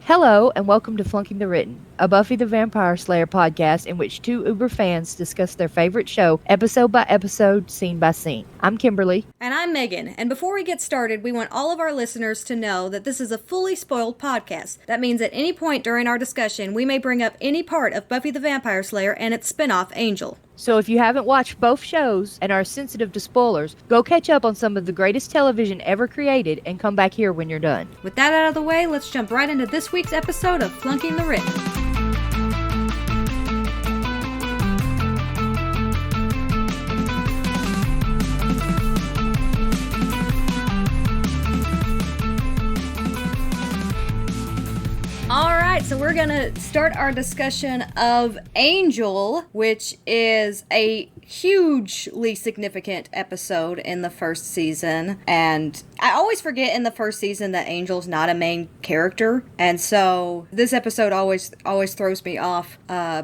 Hello, and welcome to Flunking the Written, a Buffy the Vampire Slayer podcast in which two Uber fans discuss their favorite show, episode by episode, scene by scene. I'm Kimberly. And I'm Megan. And before we get started, we want all of our listeners to know that this is a fully spoiled podcast. That means at any point during our discussion, we may bring up any part of Buffy the Vampire Slayer and its spin-off, Angel. So if you haven't watched both shows and are sensitive to spoilers, go catch up on some of the greatest television ever created and come back here when you're done. With that out of the way, let's jump right into this week's episode of Flunking the Written. Alright, so we're gonna start our discussion of Angel, which is a hugely significant episode in the first season. And I always forget in the first season that Angel's not a main character. And so this episode always throws me off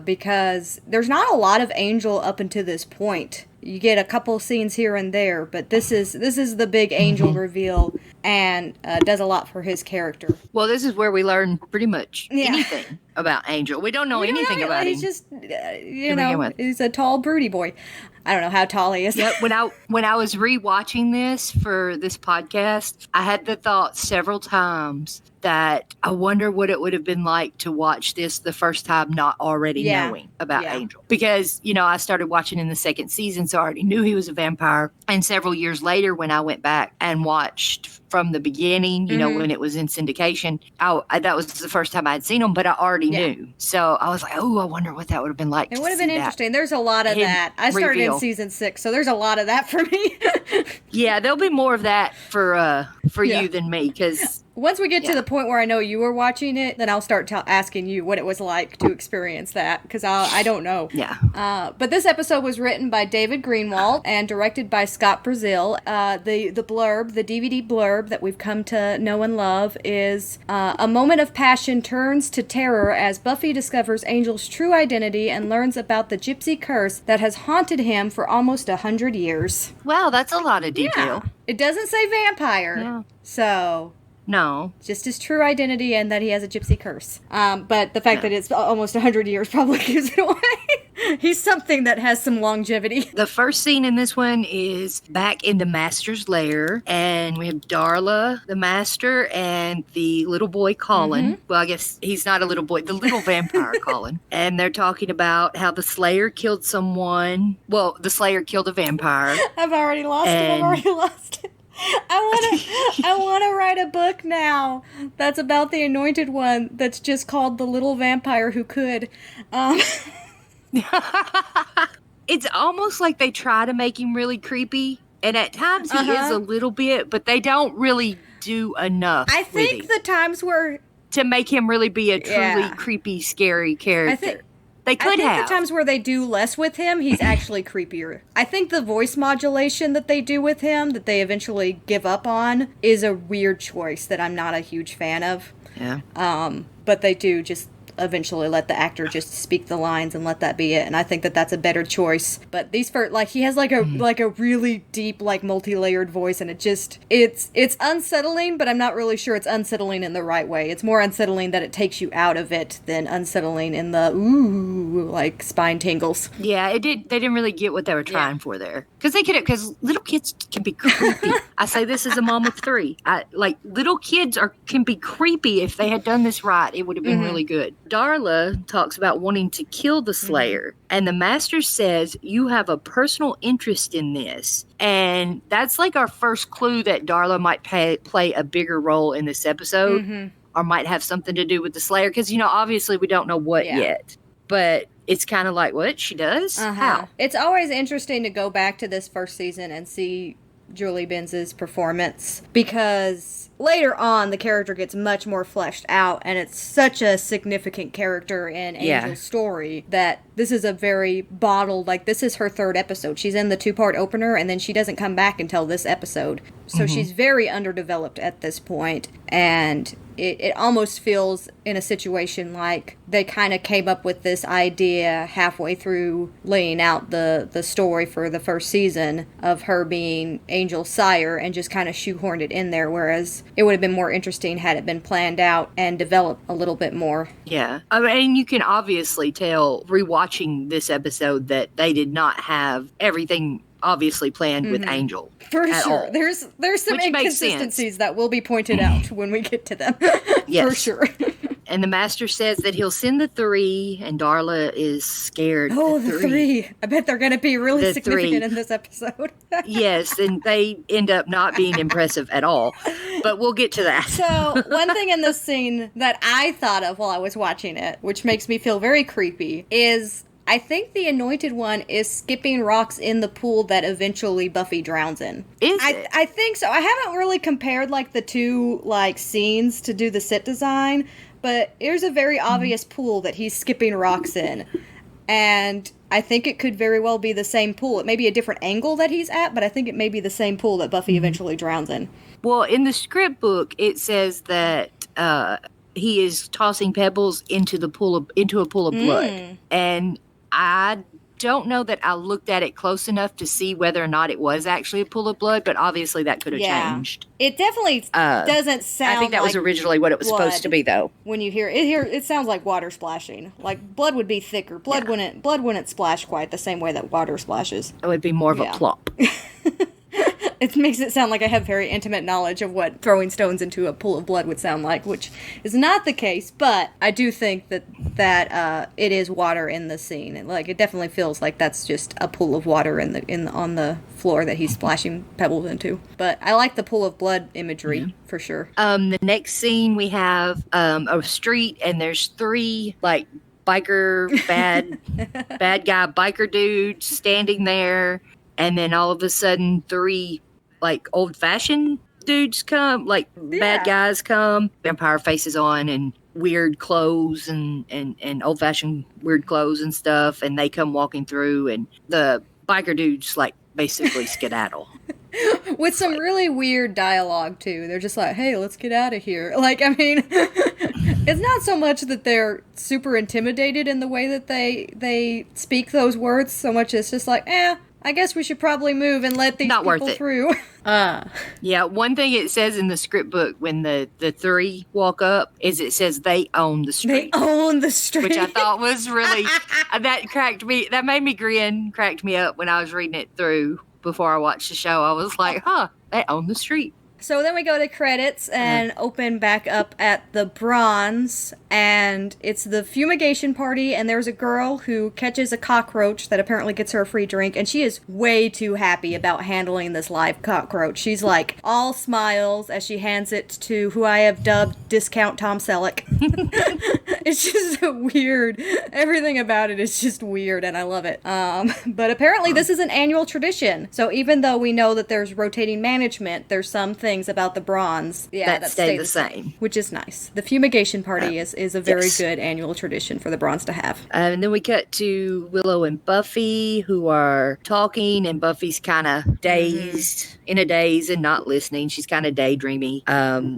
because there's not a lot of Angel up until this point. You get a couple scenes here and there, but this is the big Angel reveal, and does a lot for his character. Well, this is where we learn pretty much anything about Angel. We don't know anything about him. He's just, he's a tall, broody boy. I don't know how tall he is. Yeah, when I was rewatching this for this podcast, I had the thought several times that I wonder what it would have been like to watch this the first time not already knowing about Angel. Because, I started watching in the second season, so I already knew he was a vampire. And several years later, when I went back and watched from the beginning, when it was in syndication, that was the first time I had seen him, but I already knew. So I was like, I wonder what that would have been like. It would have been interesting. There's a lot of that. I started in season 6, so there's a lot of that for me. Yeah, there'll be more of that for you than me, because once we get to the point where I know you were watching it, then I'll start asking you what it was like to experience that, because I don't know. Yeah. But this episode was written by David Greenwald and directed by Scott Brazil. The DVD blurb that we've come to know and love is, a moment of passion turns to terror as Buffy discovers Angel's true identity and learns about the gypsy curse that has haunted him for almost 100 years. Wow, that's a lot of detail. Yeah. It doesn't say vampire. Yeah. So... No. Just his true identity and that he has a gypsy curse. But the fact that it's almost 100 years probably gives it away. He's something that has some longevity. The first scene in this one is back in the Master's lair, and we have Darla, the Master, and the little boy Colin. Well, I guess he's not a little boy, the little vampire Colin. And they're talking about how the Slayer killed someone. Well, the Slayer killed a vampire. I've already lost it. I want to write a book now that's about the Anointed One that's just called The Little Vampire Who Could. It's almost like they try to make him really creepy, and at times he is a little bit, but they don't really do enough. I think the times where... to make him really be a truly creepy, scary character. I think the times where they do less with him, he's actually creepier. I think the voice modulation that they do with him, that they eventually give up on, is a weird choice that I'm not a huge fan of. Yeah. But they do just eventually let the actor just speak the lines and let that be it, and I think that that's a better choice. But these first, he has like a really deep, multi-layered voice, and it's unsettling, but I'm not really sure it's unsettling in the right way. It's more unsettling that it takes you out of it than unsettling in the spine tingles. Yeah, they didn't really get what they were trying for there, because little kids can be creepy. I say this as a mom of 3. Little kids can be creepy. If they had done this right, it would have been really good. Darla talks about wanting to kill the Slayer, and the Master says, you have a personal interest in this. And that's our first clue that Darla might play a bigger role in this episode, or might have something to do with the Slayer, because, obviously we don't know what yet. But it's kind of like, what? She does? How? It's always interesting to go back to this first season and see Julie Benz's performance, because later on the character gets much more fleshed out, and it's such a significant character in Angel's story that this is a very bottled, this is her 3rd episode. She's in the 2-part opener, and then she doesn't come back until this episode. So she's very underdeveloped at this point, and it almost feels in a situation like they kind of came up with this idea halfway through laying out the story for the first season of her being Angel's sire and just kind of shoehorned it in there, whereas it would have been more interesting had it been planned out and developed a little bit more. Yeah. I mean, you can obviously tell rewatching this episode that they did not have everything obviously planned with Angel. For at sure. all. There's some Which makes inconsistencies that will be pointed out when we get to them. Yes. For sure. And the master says that he'll send the 3, and Darla is scared. Oh, the 3. I bet they're going to be really The significant 3. in this episode. Yes, and they end up not being impressive at all. But we'll get to that. So, one thing in this scene that I thought of while I was watching it, which makes me feel very creepy, is I think the Anointed One is skipping rocks in the pool that eventually Buffy drowns in. Is it? I think so. I haven't really compared like the two like scenes to do the set design, but there's a very obvious pool that he's skipping rocks in. And I think it could very well be the same pool. It may be a different angle that he's at, but I think it may be the same pool that Buffy eventually drowns in. Well, in the script book, it says that he is tossing pebbles into a pool of blood, and I don't know that I looked at it close enough to see whether or not it was actually a pool of blood, but obviously that could have changed. It definitely doesn't sound. I think that was originally what it was supposed to be, though. When you hear it, it sounds like water splashing. Like blood would be thicker. Blood wouldn't splash quite the same way that water splashes. It would be more of a plop. It makes it sound like I have very intimate knowledge of what throwing stones into a pool of blood would sound like, which is not the case. But I do think that it is water in the scene. And, like, it definitely feels like that's just a pool of water on the floor that he's splashing pebbles into. But I like the pool of blood imagery for sure. The next scene we have a street, and there's 3 like biker bad guy biker dudes standing there, and then all of a sudden 3 like old-fashioned dudes come, like bad guys come, vampire faces on and weird clothes and old-fashioned weird clothes and stuff, and they come walking through, and the biker dudes like basically skedaddle. With some really weird dialogue, too. They're just like, hey, let's get out of here. Like, I mean, it's not so much that they're super intimidated in the way that they speak those words, so much as just like, I guess we should probably move and let these people through. Yeah, one thing it says in the script book when the 3 walk up is it says they own the street. They own the street. Which I thought was really, that made me grin, cracked me up when I was reading it through before I watched the show. I was like, they own the street. So then we go to credits and open back up at the Bronze, and it's the fumigation party, and there's a girl who catches a cockroach that apparently gets her a free drink, and she is way too happy about handling this live cockroach. She's like all smiles as she hands it to who I have dubbed Discount Tom Selleck. It's just weird. Everything about it is just weird, and I love it. But apparently this is an annual tradition, so even though we know that there's rotating management, there's some things about the Bronze that stay the same, which is nice. The fumigation party is a very good annual tradition for the Bronze to have. And then we cut to Willow and Buffy, who are talking, and Buffy's kind of dazed, in a daze and not listening. She's kind of daydreamy.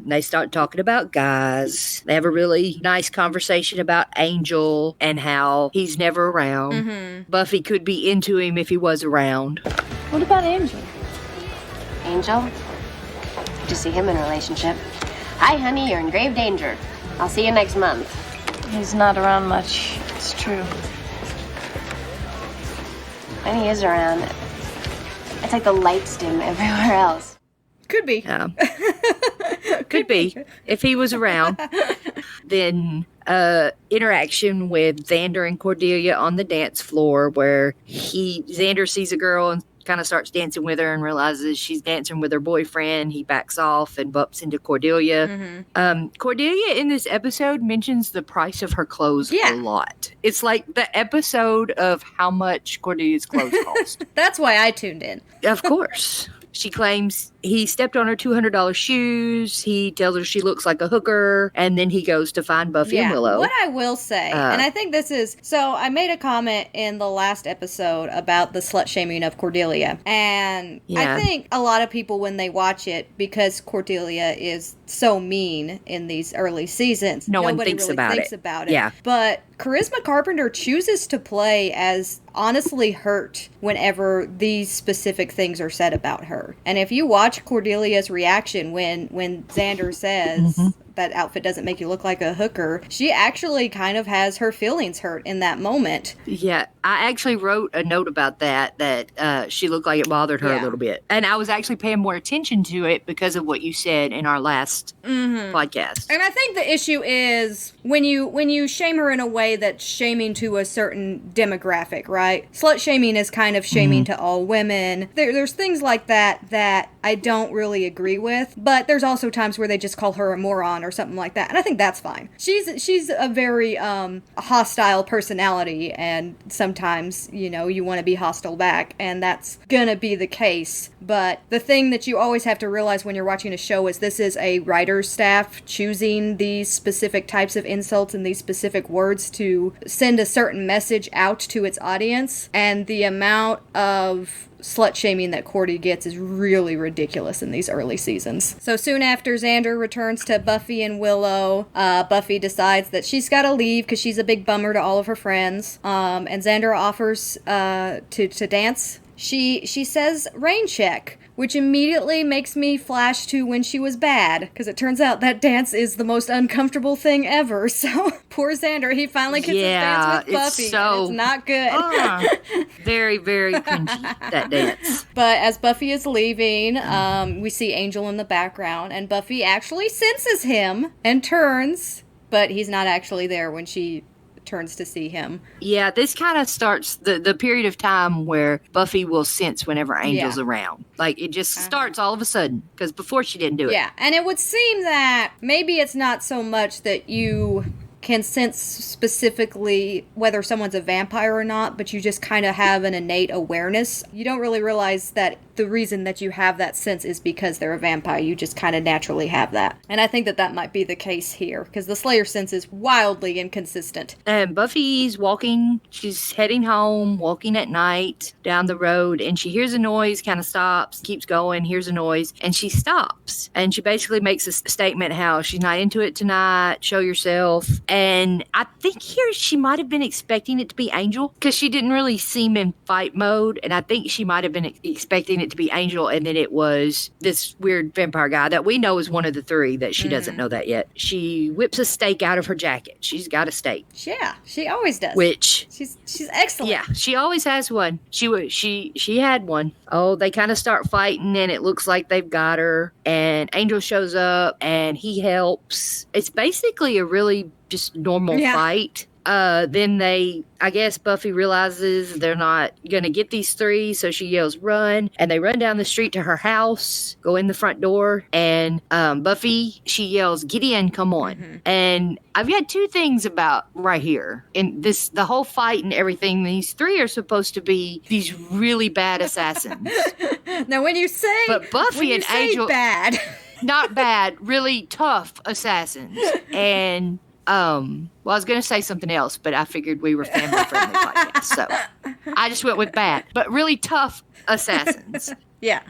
They start talking about guys. They have a really nice conversation about Angel and how he's never around. Buffy could be into him if he was around. What about Angel? Angel? Good to see him in a relationship. Hi, honey, you're in grave danger. I'll see you next month. He's not around much. It's true. When he is around, it's like the lights dim everywhere else. Could be. Yeah. Could be. If he was around. Then interaction with Xander and Cordelia on the dance floor where Xander sees a girl and kind of starts dancing with her and realizes she's dancing with her boyfriend. He backs off and bumps into Cordelia. Cordelia in this episode mentions the price of her clothes a lot. It's like the episode of how much Cordelia's clothes cost. That's why I tuned in. Of course. She claims he stepped on her $200 shoes. He tells her she looks like a hooker. And then he goes to find Buffy and Willow. What I will say, and I think this is... So I made a comment in the last episode about the slut-shaming of Cordelia. And I think a lot of people, when they watch it, because Cordelia is so mean in these early seasons. No one Nobody thinks really about thinks it. about it. Yeah. But Charisma Carpenter chooses to play as honestly hurt whenever these specific things are said about her. And if you watch Cordelia's reaction when Xander says that outfit doesn't make you look like a hooker, she actually kind of has her feelings hurt in that moment. Yeah, I actually wrote a note about that she looked like it bothered her a little bit. And I was actually paying more attention to it because of what you said in our last podcast. And I think the issue is when you shame her in a way that's shaming to a certain demographic, right? Slut shaming is kind of shaming to all women. There's things like that I don't really agree with, but there's also times where they just call her a moron or something like that, and I think that's fine. She's a very hostile personality, and sometimes, you want to be hostile back, and that's gonna be the case. But the thing that you always have to realize when you're watching a show is this is a writer's staff choosing these specific types of insults and these specific words to send a certain message out to its audience, and the amount of slut shaming that Cordy gets is really ridiculous in these early seasons. So soon after Xander returns to Buffy and Willow, Buffy decides that she's got to leave because she's a big bummer to all of her friends. And Xander offers to dance. She says rain check, which immediately makes me flash to when she was bad, because it turns out that dance is the most uncomfortable thing ever. So poor Xander, he finally gets his dance with Buffy, and it's not good. Very, very cringy, that dance. But as Buffy is leaving, we see Angel in the background, and Buffy actually senses him and turns, but he's not actually there when she turns to see him. Yeah, this kind of starts the period of time where Buffy will sense whenever Angel's around. Like, it just starts all of a sudden, because before she didn't do it. Yeah, and it would seem that maybe it's not so much that you can sense specifically whether someone's a vampire or not, but you just kind of have an innate awareness. You don't really realize that the reason that you have that sense is because they're a vampire. You just kind of naturally have that. And I think that might be the case here, because the Slayer sense is wildly inconsistent. And Buffy's walking, she's heading home, walking at night down the road, and she hears a noise, kind of stops, keeps going, hears a noise, and she stops. And she basically makes a statement how she's not into it tonight, show yourself. And I think here she might have been expecting it to be Angel, because she didn't really seem in fight mode, and I think she might have been expecting it to be Angel, and then it was this weird vampire guy that we know is one of the three that she doesn't know that yet. She whips a steak out of her jacket. She's got a steak. Yeah, she always does. Which she's excellent. Yeah, she always has one. She had one. Oh, they kind of start fighting, and it looks like they've got her. And Angel shows up, and he helps. It's basically a really just normal fight. Then I guess Buffy realizes they're not gonna get these three, so she yells run, and they run down the street to her house, go in the front door, and Buffy, she yells, get in, come on. And I've got two things about right here. In this, the whole fight and everything, these three are supposed to be these really bad assassins. Now when you say but Buffy and Angel bad. Not bad, really tough assassins. And well, I was going to say something else, but I figured we were family-friendly podcast, so I just went with bad, but really tough assassins. Yeah.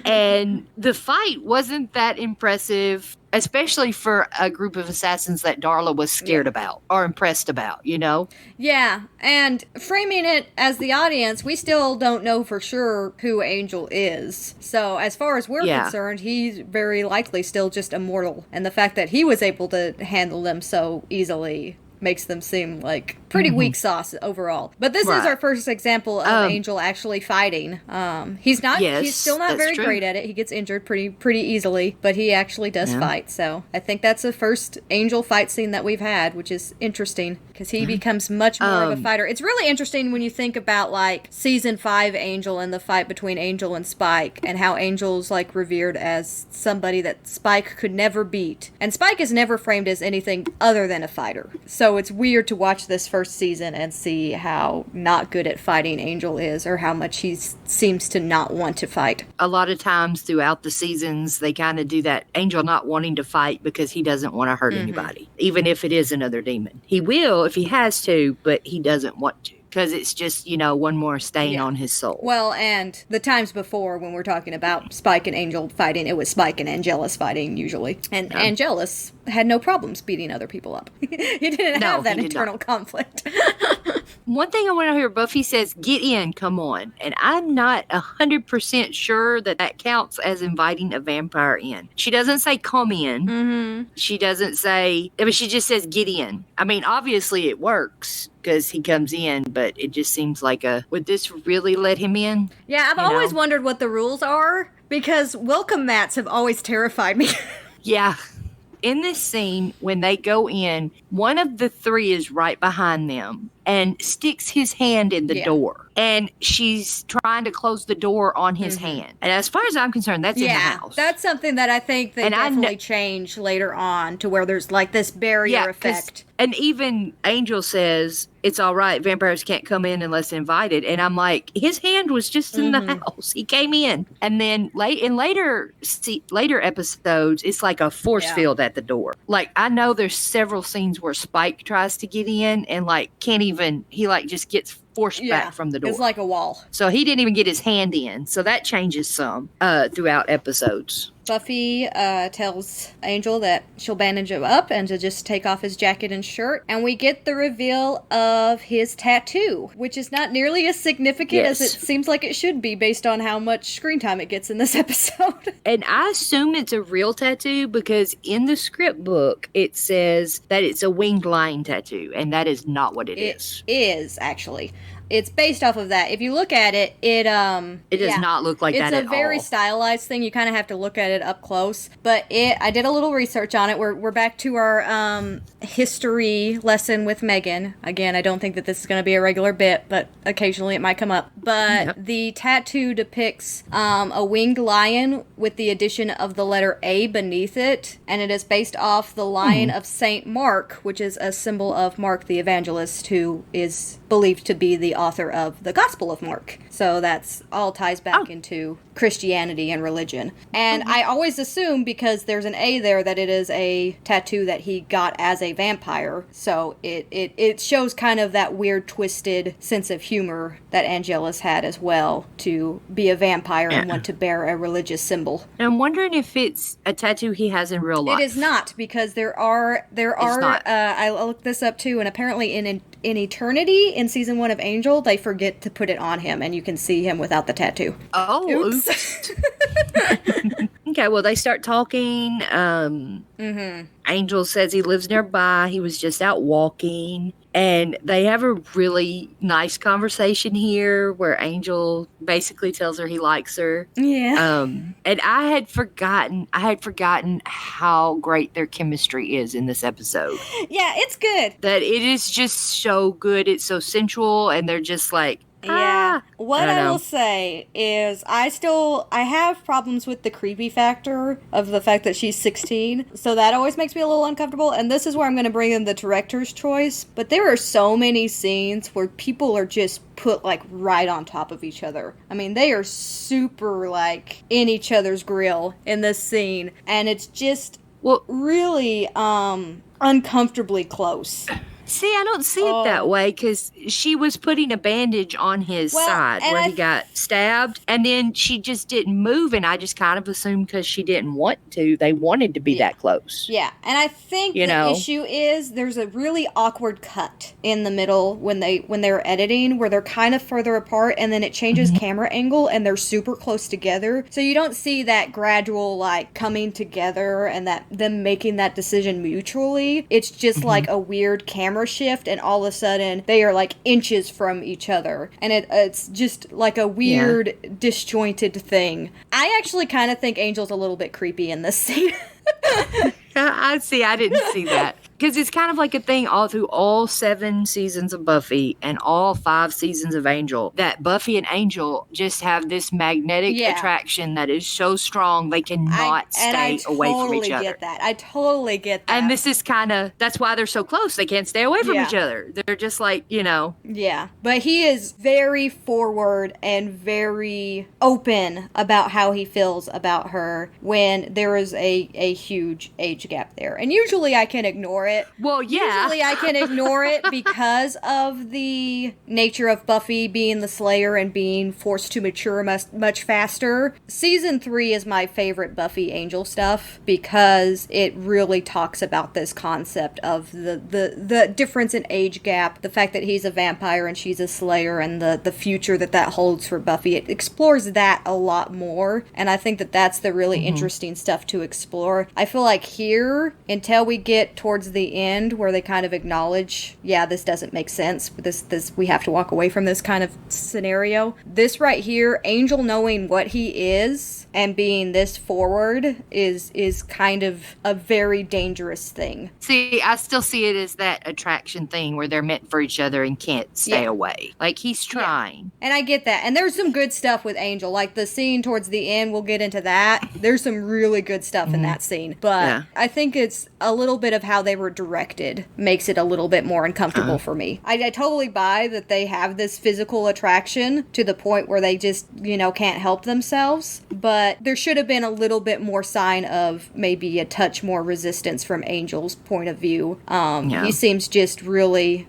And the fight wasn't that impressive, especially for a group of assassins that Darla was scared about or impressed about, you know? Yeah, and framing it as the audience, we still don't know for sure who Angel is. So as far as we're concerned, he's very likely still just immortal. And the fact that he was able to handle them so easily makes them seem like pretty weak sauce overall. But this is our first example of Angel actually fighting. He's still not very great at it. He gets injured pretty easily, but he actually does fight. So I think that's the first Angel fight scene that we've had, which is interesting because he becomes much more of a fighter. It's really interesting when you think about like season 5 Angel and the fight between Angel and Spike, and how Angel's like revered as somebody that Spike could never beat. And Spike is never framed as anything other than a fighter. So it's weird to watch this first season and see how not good at fighting Angel is, or how much he seems to not want to fight. A lot of times throughout the seasons, they kind of do that Angel not wanting to fight because he doesn't want to hurt anybody, even if it is another demon. He will if he has to, but he doesn't want to. because it's just, one more stain on his soul. Well, and the times before when we're talking about Spike and Angel fighting, it was Spike and Angelus fighting usually. And Angelus had no problems beating other people up. He didn't have that internal conflict. One thing I want to hear, Buffy says, get in, come on. And I'm not 100% sure that counts as inviting a vampire in. She doesn't say come in. Mm-hmm. She doesn't say, but she just says get in. I mean, obviously it works because he comes in, but it just seems like would this really let him in? Yeah, I've always wondered what the rules are because welcome mats have always terrified me. Yeah. In this scene, when they go in, one of the three is right behind them and sticks his hand in the door. And she's trying to close the door on his hand. And as far as I'm concerned, that's in the house. That's something that I think they definitely change later on to where there's like this barrier effect. And even Angel says, it's all right, vampires can't come in unless invited. And I'm like, his hand was just in the house. He came in. And then in later episodes, it's like a force field at the door. Like, I know there's several scenes where Spike tries to get in and like can't even, he like just gets forced back from the door. It's like a wall. So he didn't even get his hand in. So that changes some throughout episodes. Buffy tells Angel that she'll bandage him up and to just take off his jacket and shirt. And we get the reveal of his tattoo, which is not nearly as significant as it seems like it should be based on how much screen time it gets in this episode. And I assume it's a real tattoo because in the script book, it says that it's a winged lion tattoo. And that is not what it is. It is, actually. It's based off of that. If you look at it, it does not look like that at all. It's a very stylized thing. You kind of have to look at it up close. But I did a little research on it. We're back to our history lesson with Megan. Again, I don't think that this is going to be a regular bit, but occasionally it might come up. But the tattoo depicts a winged lion with the addition of the letter A beneath it. And it is based off the lion of Saint Mark, which is a symbol of Mark the Evangelist, who is believed to be the author of the Gospel of Mark. So that's all ties back into Christianity and religion. And I always assume, because there's an A there, that it is a tattoo that he got as a vampire. So it shows kind of that weird, twisted sense of humor that Angelus had as well, to be a vampire and want to bear a religious symbol. And I'm wondering if it's a tattoo he has in real life. It is not, because there are I looked this up too, and apparently in Eternity, in season 1 of Angel, they forget to put it on him, and you can see him without the tattoo. Oh, oops. Okay, well, they start talking. Angel says he lives nearby. He was just out walking. And they have a really nice conversation here where Angel basically tells her he likes her. Yeah. And I had forgotten how great their chemistry is in this episode. Yeah, it's good. That it is just so good. It's so sensual, and they're just like, yeah. What I will say is I have problems with the creepy factor of the fact that she's 16. So that always makes me a little uncomfortable. And this is where I'm going to bring in the director's choice. But there are so many scenes where people are just put like right on top of each other. I mean, they are super like in each other's grill in this scene. And it's just really uncomfortably close. See, I don't see it that way, because she was putting a bandage on his side where he got stabbed, and then she just didn't move, and I just kind of assumed because she didn't want to, they wanted to be that close. Yeah, and I think the issue is there's a really awkward cut in the middle when they're editing, where they're kind of further apart, and then it changes camera angle, and they're super close together, so you don't see that gradual like coming together and that them making that decision mutually. It's just like a weird camera shift, and all of a sudden they are like inches from each other, and it's just like a weird disjointed thing. I actually kind of think Angel's a little bit creepy in this scene. I didn't see that. Because it's kind of like a thing all through all 7 seasons of Buffy and all 5 seasons of Angel, that Buffy and Angel just have this magnetic attraction that is so strong they cannot stay away from each other. I totally get that. And this is kind of, that's why they're so close. They can't stay away from each other. They're just like, Yeah. But he is very forward and very open about how he feels about her when there is a huge age gap there. And usually I can ignore it it. Well, yeah. Usually I can ignore it because of the nature of Buffy being the Slayer and being forced to mature much faster. Season 3 is my favorite Buffy Angel stuff because it really talks about this concept of the difference in age gap, the fact that he's a vampire and she's a Slayer, and the future that holds for Buffy. It explores that a lot more, and I think that that's the really interesting stuff to explore. I feel like here, until we get towards the end where they kind of acknowledge, yeah, this doesn't make sense, but this we have to walk away from this kind of scenario. This right here, Angel knowing what he is and being this forward is kind of a very dangerous thing. See, I still see it as that attraction thing where they're meant for each other and can't stay away. Like, he's trying. And I get that. And there's some good stuff with Angel. Like, the scene towards the end, we'll get into that. There's some really good stuff in that scene. But I think it's a little bit of how they were directed makes it a little bit more uncomfortable for me. I totally buy that they have this physical attraction to the point where they just, can't help themselves. But there should have been a little bit more sign of maybe a touch more resistance from Angel's point of view. He seems just really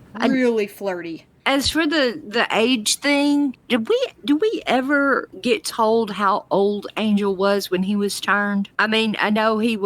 flirty. As for the age thing, do we ever get told how old Angel was when he was turned? I mean, I know I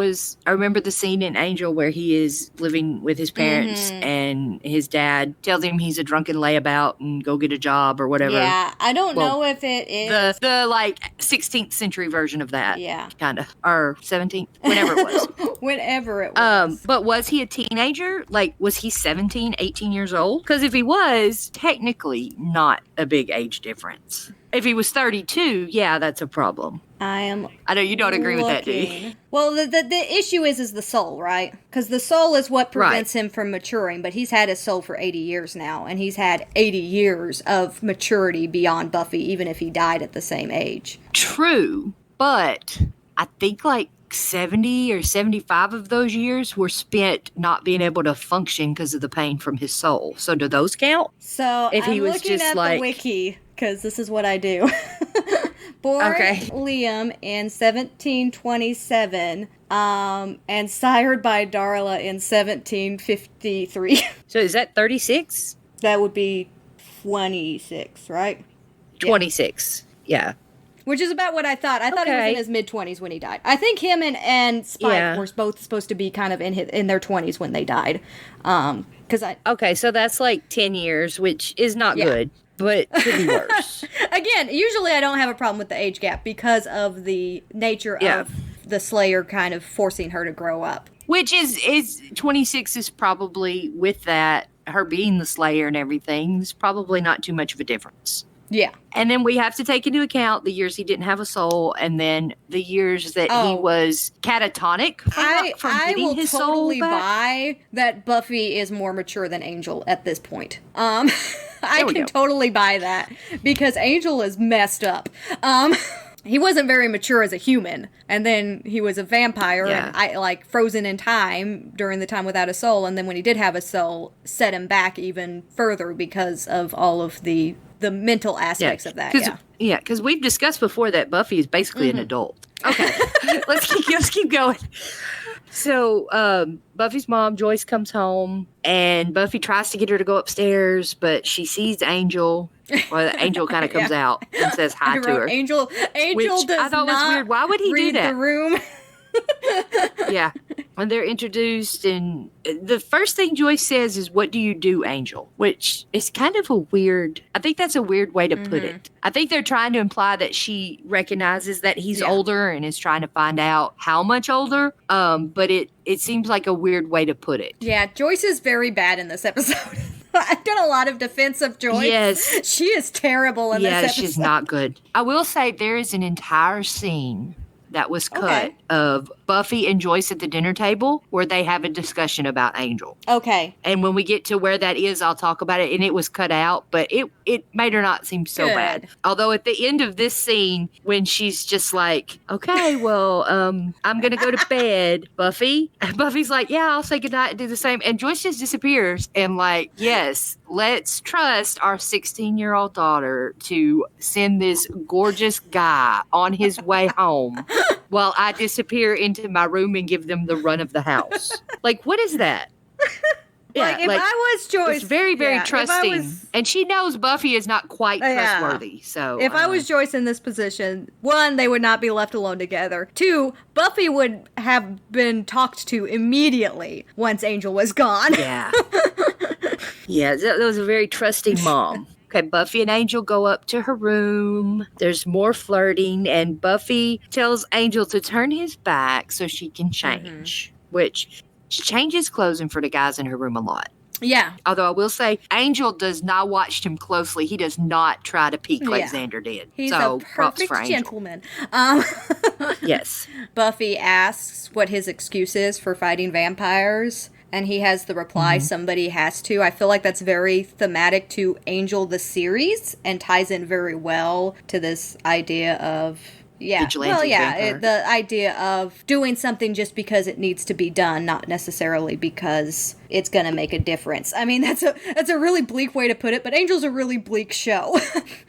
remember the scene in Angel where he is living with his parents and his dad tells him he's a drunken layabout and go get a job or whatever. Yeah, I don't know if it is. The like 16th century version of that. Yeah. Kind of. Or 17th, whenever it was. Whenever it was. But was he a teenager? Like, was he 17, 18 years old? Because if he was, technically not a big age difference. If he was 32, yeah, that's a problem. I know you don't agree with that, do you? Well, the issue is the soul, right? Because the soul is what prevents him from maturing, but he's had his soul for 80 years now, and he's had 80 years of maturity beyond Buffy, even if he died at the same age. True, but I think like 70 or 75 of those years were spent not being able to function because of the pain from his soul. So do those count? So if he was looking just at the wiki, because this is what I do. Born Liam in 1727 and sired by Darla in 1753. So is that 36? That would be 26, right? 26, yeah. Which is about what I thought. I thought he was in his mid-20s when he died. I think him and Spike were both supposed to be kind of in their 20s when they died. Okay, so that's like 10 years, which is not good, but could be worse. Again, usually I don't have a problem with the age gap because of the nature of the Slayer kind of forcing her to grow up. Which is 26 is probably, with that, her being the Slayer and everything, is probably not too much of a difference. Yeah. And then we have to take into account the years he didn't have a soul and then the years that he was catatonic from getting his soul back. I will totally buy that Buffy is more mature than Angel at this point. I can totally buy that because Angel is messed up. He wasn't very mature as a human, and then he was a vampire and frozen in time during the time without a soul, and then when he did have a soul, set him back even further because of all of the mental aspects of that. Yeah, because we've discussed before that Buffy is basically an adult. Okay, let's keep going. So Buffy's mom, Joyce, comes home, and Buffy tries to get her to go upstairs, but she sees Angel. Well, the Angel kind of comes out and says hi to her. Angel does I thought was weird. Why would he do that? The room. Yeah. When they're introduced, and the first thing Joyce says is, "What do you do, Angel?" Which is kind of a weird, I think that's a weird way to put it. I think they're trying to imply that she recognizes that he's older and is trying to find out how much older. But it seems like a weird way to put it. Yeah, Joyce is very bad in this episode. I've done a lot of defense of Joyce. Yes. She is terrible in this episode. Yeah, she's not good. I will say there is an entire scene that was cut of Buffy and Joyce at the dinner table where they have a discussion about Angel. Okay. And when we get to where that is, I'll talk about it. And it was cut out, but it made her not seem so bad. Although at the end of this scene, when she's just like, okay, well, I'm going to go to bed, Buffy. And Buffy's like, yeah, I'll say goodnight and do the same. And Joyce just disappears. And like, yes, let's trust our 16-year-old daughter to send this gorgeous guy on his way home while I disappear into my room and give them the run of the house. Like, what is that? Like, if I was Joyce... It's very, very trusting. Was, and she knows Buffy is not quite trustworthy. So if I was Joyce in this position, 1, they would not be left alone together. 2, Buffy would have been talked to immediately once Angel was gone. Yeah. Yeah, that was a very trusting mom. Okay, Buffy and Angel go up to her room. There's more flirting, and Buffy tells Angel to turn his back so she can change, which she changes clothing for the guys in her room a lot. Yeah. Although I will say, Angel does not watch him closely. He does not try to peek like Xander did. He's so, a perfect gentleman. Yes. Buffy asks what his excuse is for fighting vampires. And he has the reply, somebody has to. I feel like that's very thematic to Angel the series and ties in very well to this idea of... Vigilante vampire. The idea of doing something just because it needs to be done, not necessarily because it's going to make a difference. I mean, that's a really bleak way to put it, but Angel's a really bleak show.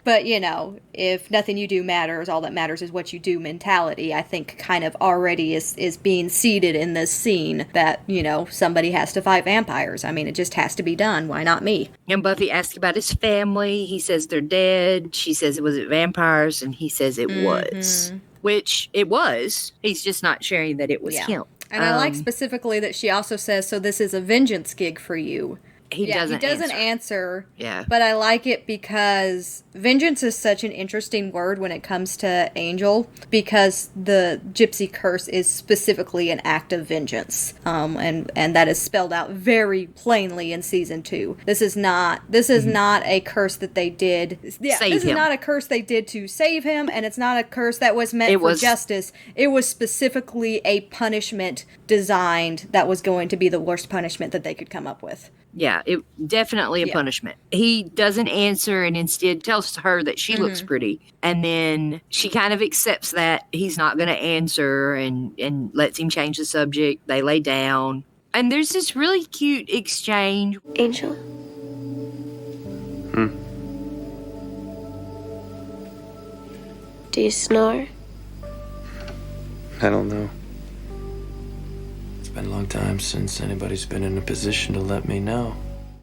But, you know, if nothing you do matters, all that matters is what you do mentality, I think kind of already is being seeded in this scene that, you know, somebody has to fight vampires. I mean, it just has to be done. Why not me? And Buffy asks about his family. He says they're dead. She says, was it vampires? And he says it was. Which it was. He's just not sharing that it was him. And I like specifically that she also says, so this is a vengeance gig for you. He doesn't answer. Yeah. But I like it because vengeance is such an interesting word when it comes to Angel, because the gypsy curse is specifically an act of vengeance. And that is spelled out very plainly in season 2. This is not a curse that they did. Yeah, save this him. is not a curse they did to save him, and it's not a curse that was meant for justice. It was specifically a punishment designed that was going to be the worst punishment that they could come up with. Yeah, it definitely a punishment. He doesn't answer and instead tells her that she looks pretty. And then she kind of accepts that he's not going to answer and lets him change the subject. They lay down. And there's this really cute exchange. Angel? Do you snore? I don't know. It's been a long time since anybody's been in a position to let me know.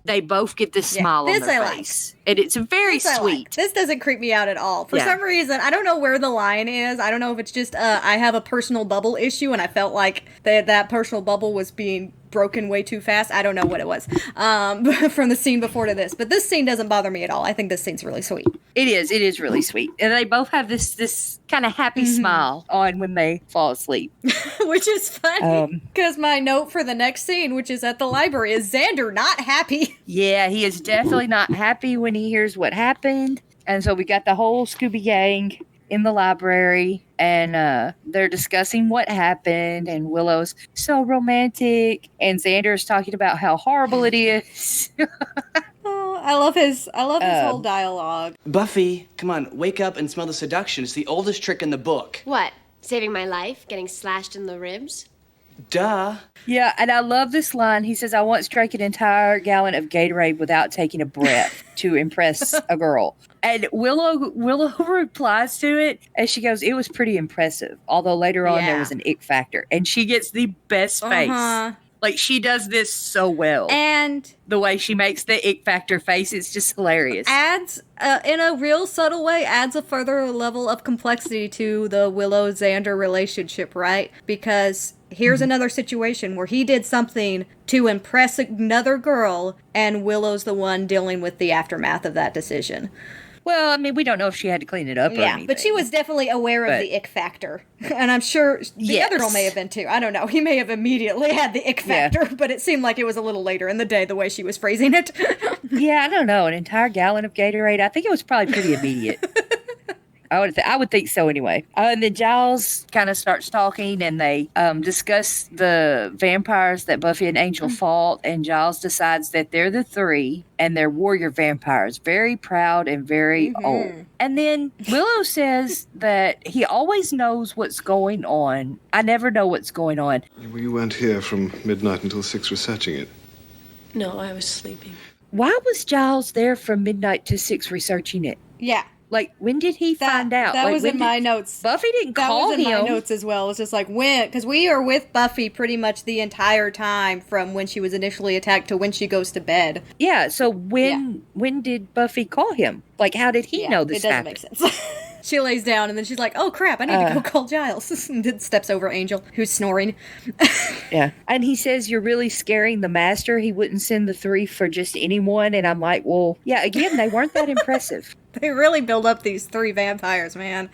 They both get this smile on their face. And it's very sweet. This doesn't creep me out at all. For some reason, I don't know where the line is. I don't know if it's just I have a personal bubble issue and I felt like that personal bubble was being broken way too fast. I don't know what it was from the scene before to this. But this scene doesn't bother me at all. I think this scene's really sweet. It is really sweet. And they both have this kind of happy smile on when they fall asleep. Which is funny, because my note for the next scene, which is at the library, is Xander not happy. Yeah, he is definitely not happy when he hears what happened. And so we got the whole Scooby gang in the library, and they're discussing what happened, and Willow's so romantic, and Xander's talking about how horrible it is. I love his whole dialogue. Buffy, come on, wake up and smell the seduction. It's the oldest trick in the book. What? Saving my life? Getting slashed in the ribs? Duh. Yeah, and I love this line. He says, I once drank an entire gallon of Gatorade without taking a breath to impress a girl. And Willow replies to it, and she goes, it was pretty impressive. Although later on there was an ick factor. And she gets the best face. Like, she does this so well. And the way she makes the ick factor face, it's just hilarious. Adds, in a real subtle way, adds a further level of complexity to the Willow-Xander relationship, right? Because here's another situation where he did something to impress another girl, and Willow's the one dealing with the aftermath of that decision. Well, I mean, we don't know if she had to clean it up or anything. But she was definitely aware of the ick factor. And I'm sure the other girl may have been too. I don't know. He may have immediately had the ick factor, but it seemed like it was a little later in the day the way she was phrasing it. Yeah, I don't know. An entire gallon of Gatorade, I think it was probably pretty immediate. I would think so anyway. And then Giles kind of starts talking, and they discuss the vampires that Buffy and Angel fought, and Giles decides that they're the 3, and they're warrior vampires, very proud and very old. And then Willow says that he always knows what's going on. I never know what's going on. You weren't here from midnight until 6 researching it? No, I was sleeping. Why was Giles there from midnight to 6 researching it? Yeah. Like, when did he find out? That Like, was when in my notes. Buffy didn't That call was in him. my notes as well. It's just like, when, because we are with Buffy pretty much the entire time from when she was initially attacked to when she goes to bed. Yeah, so when did Buffy call him? Like, how did he know this It doesn't happened? make sense. She lays down and then she's like, oh crap, I need to go call Giles. And then steps over Angel, who's snoring. Yeah. And he says, you're really scaring the master. He wouldn't send the 3 for just anyone. And I'm like, well, yeah, again, they weren't that impressive. They really build up these 3 vampires, man.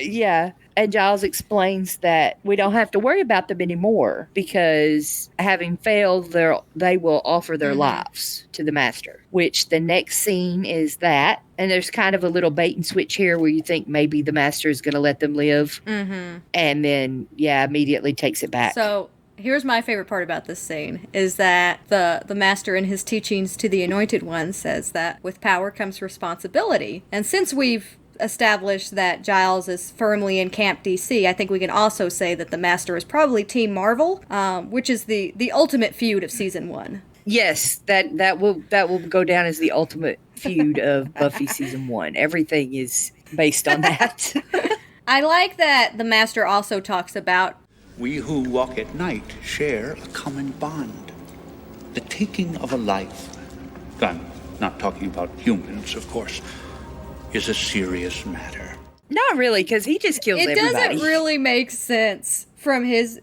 Yeah. And Giles explains that we don't have to worry about them anymore because having failed, they will offer their lives to the master, which the next scene is that. And there's kind of a little bait and switch here where you think maybe the master is going to let them live. Mm-hmm. And then, immediately takes it back. So here's my favorite part about this scene is that the master in his teachings to the Anointed One says that with power comes responsibility. And since we've established that Giles is firmly in Camp DC, I think we can also say that the master is probably Team Marvel, which is the ultimate feud of season 1. Yes, that will go down as the ultimate feud of Buffy season 1. Everything is based on that. I like that the master also talks about we who walk at night share a common bond. The taking of a life, I'm not talking about humans, of course, is a serious matter. Not really, because he just kills everybody. It doesn't really make sense from his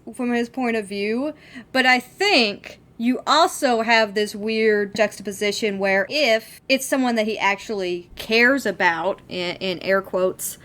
point of view, but I think you also have this weird juxtaposition where if it's someone that he actually cares about, in air quotes,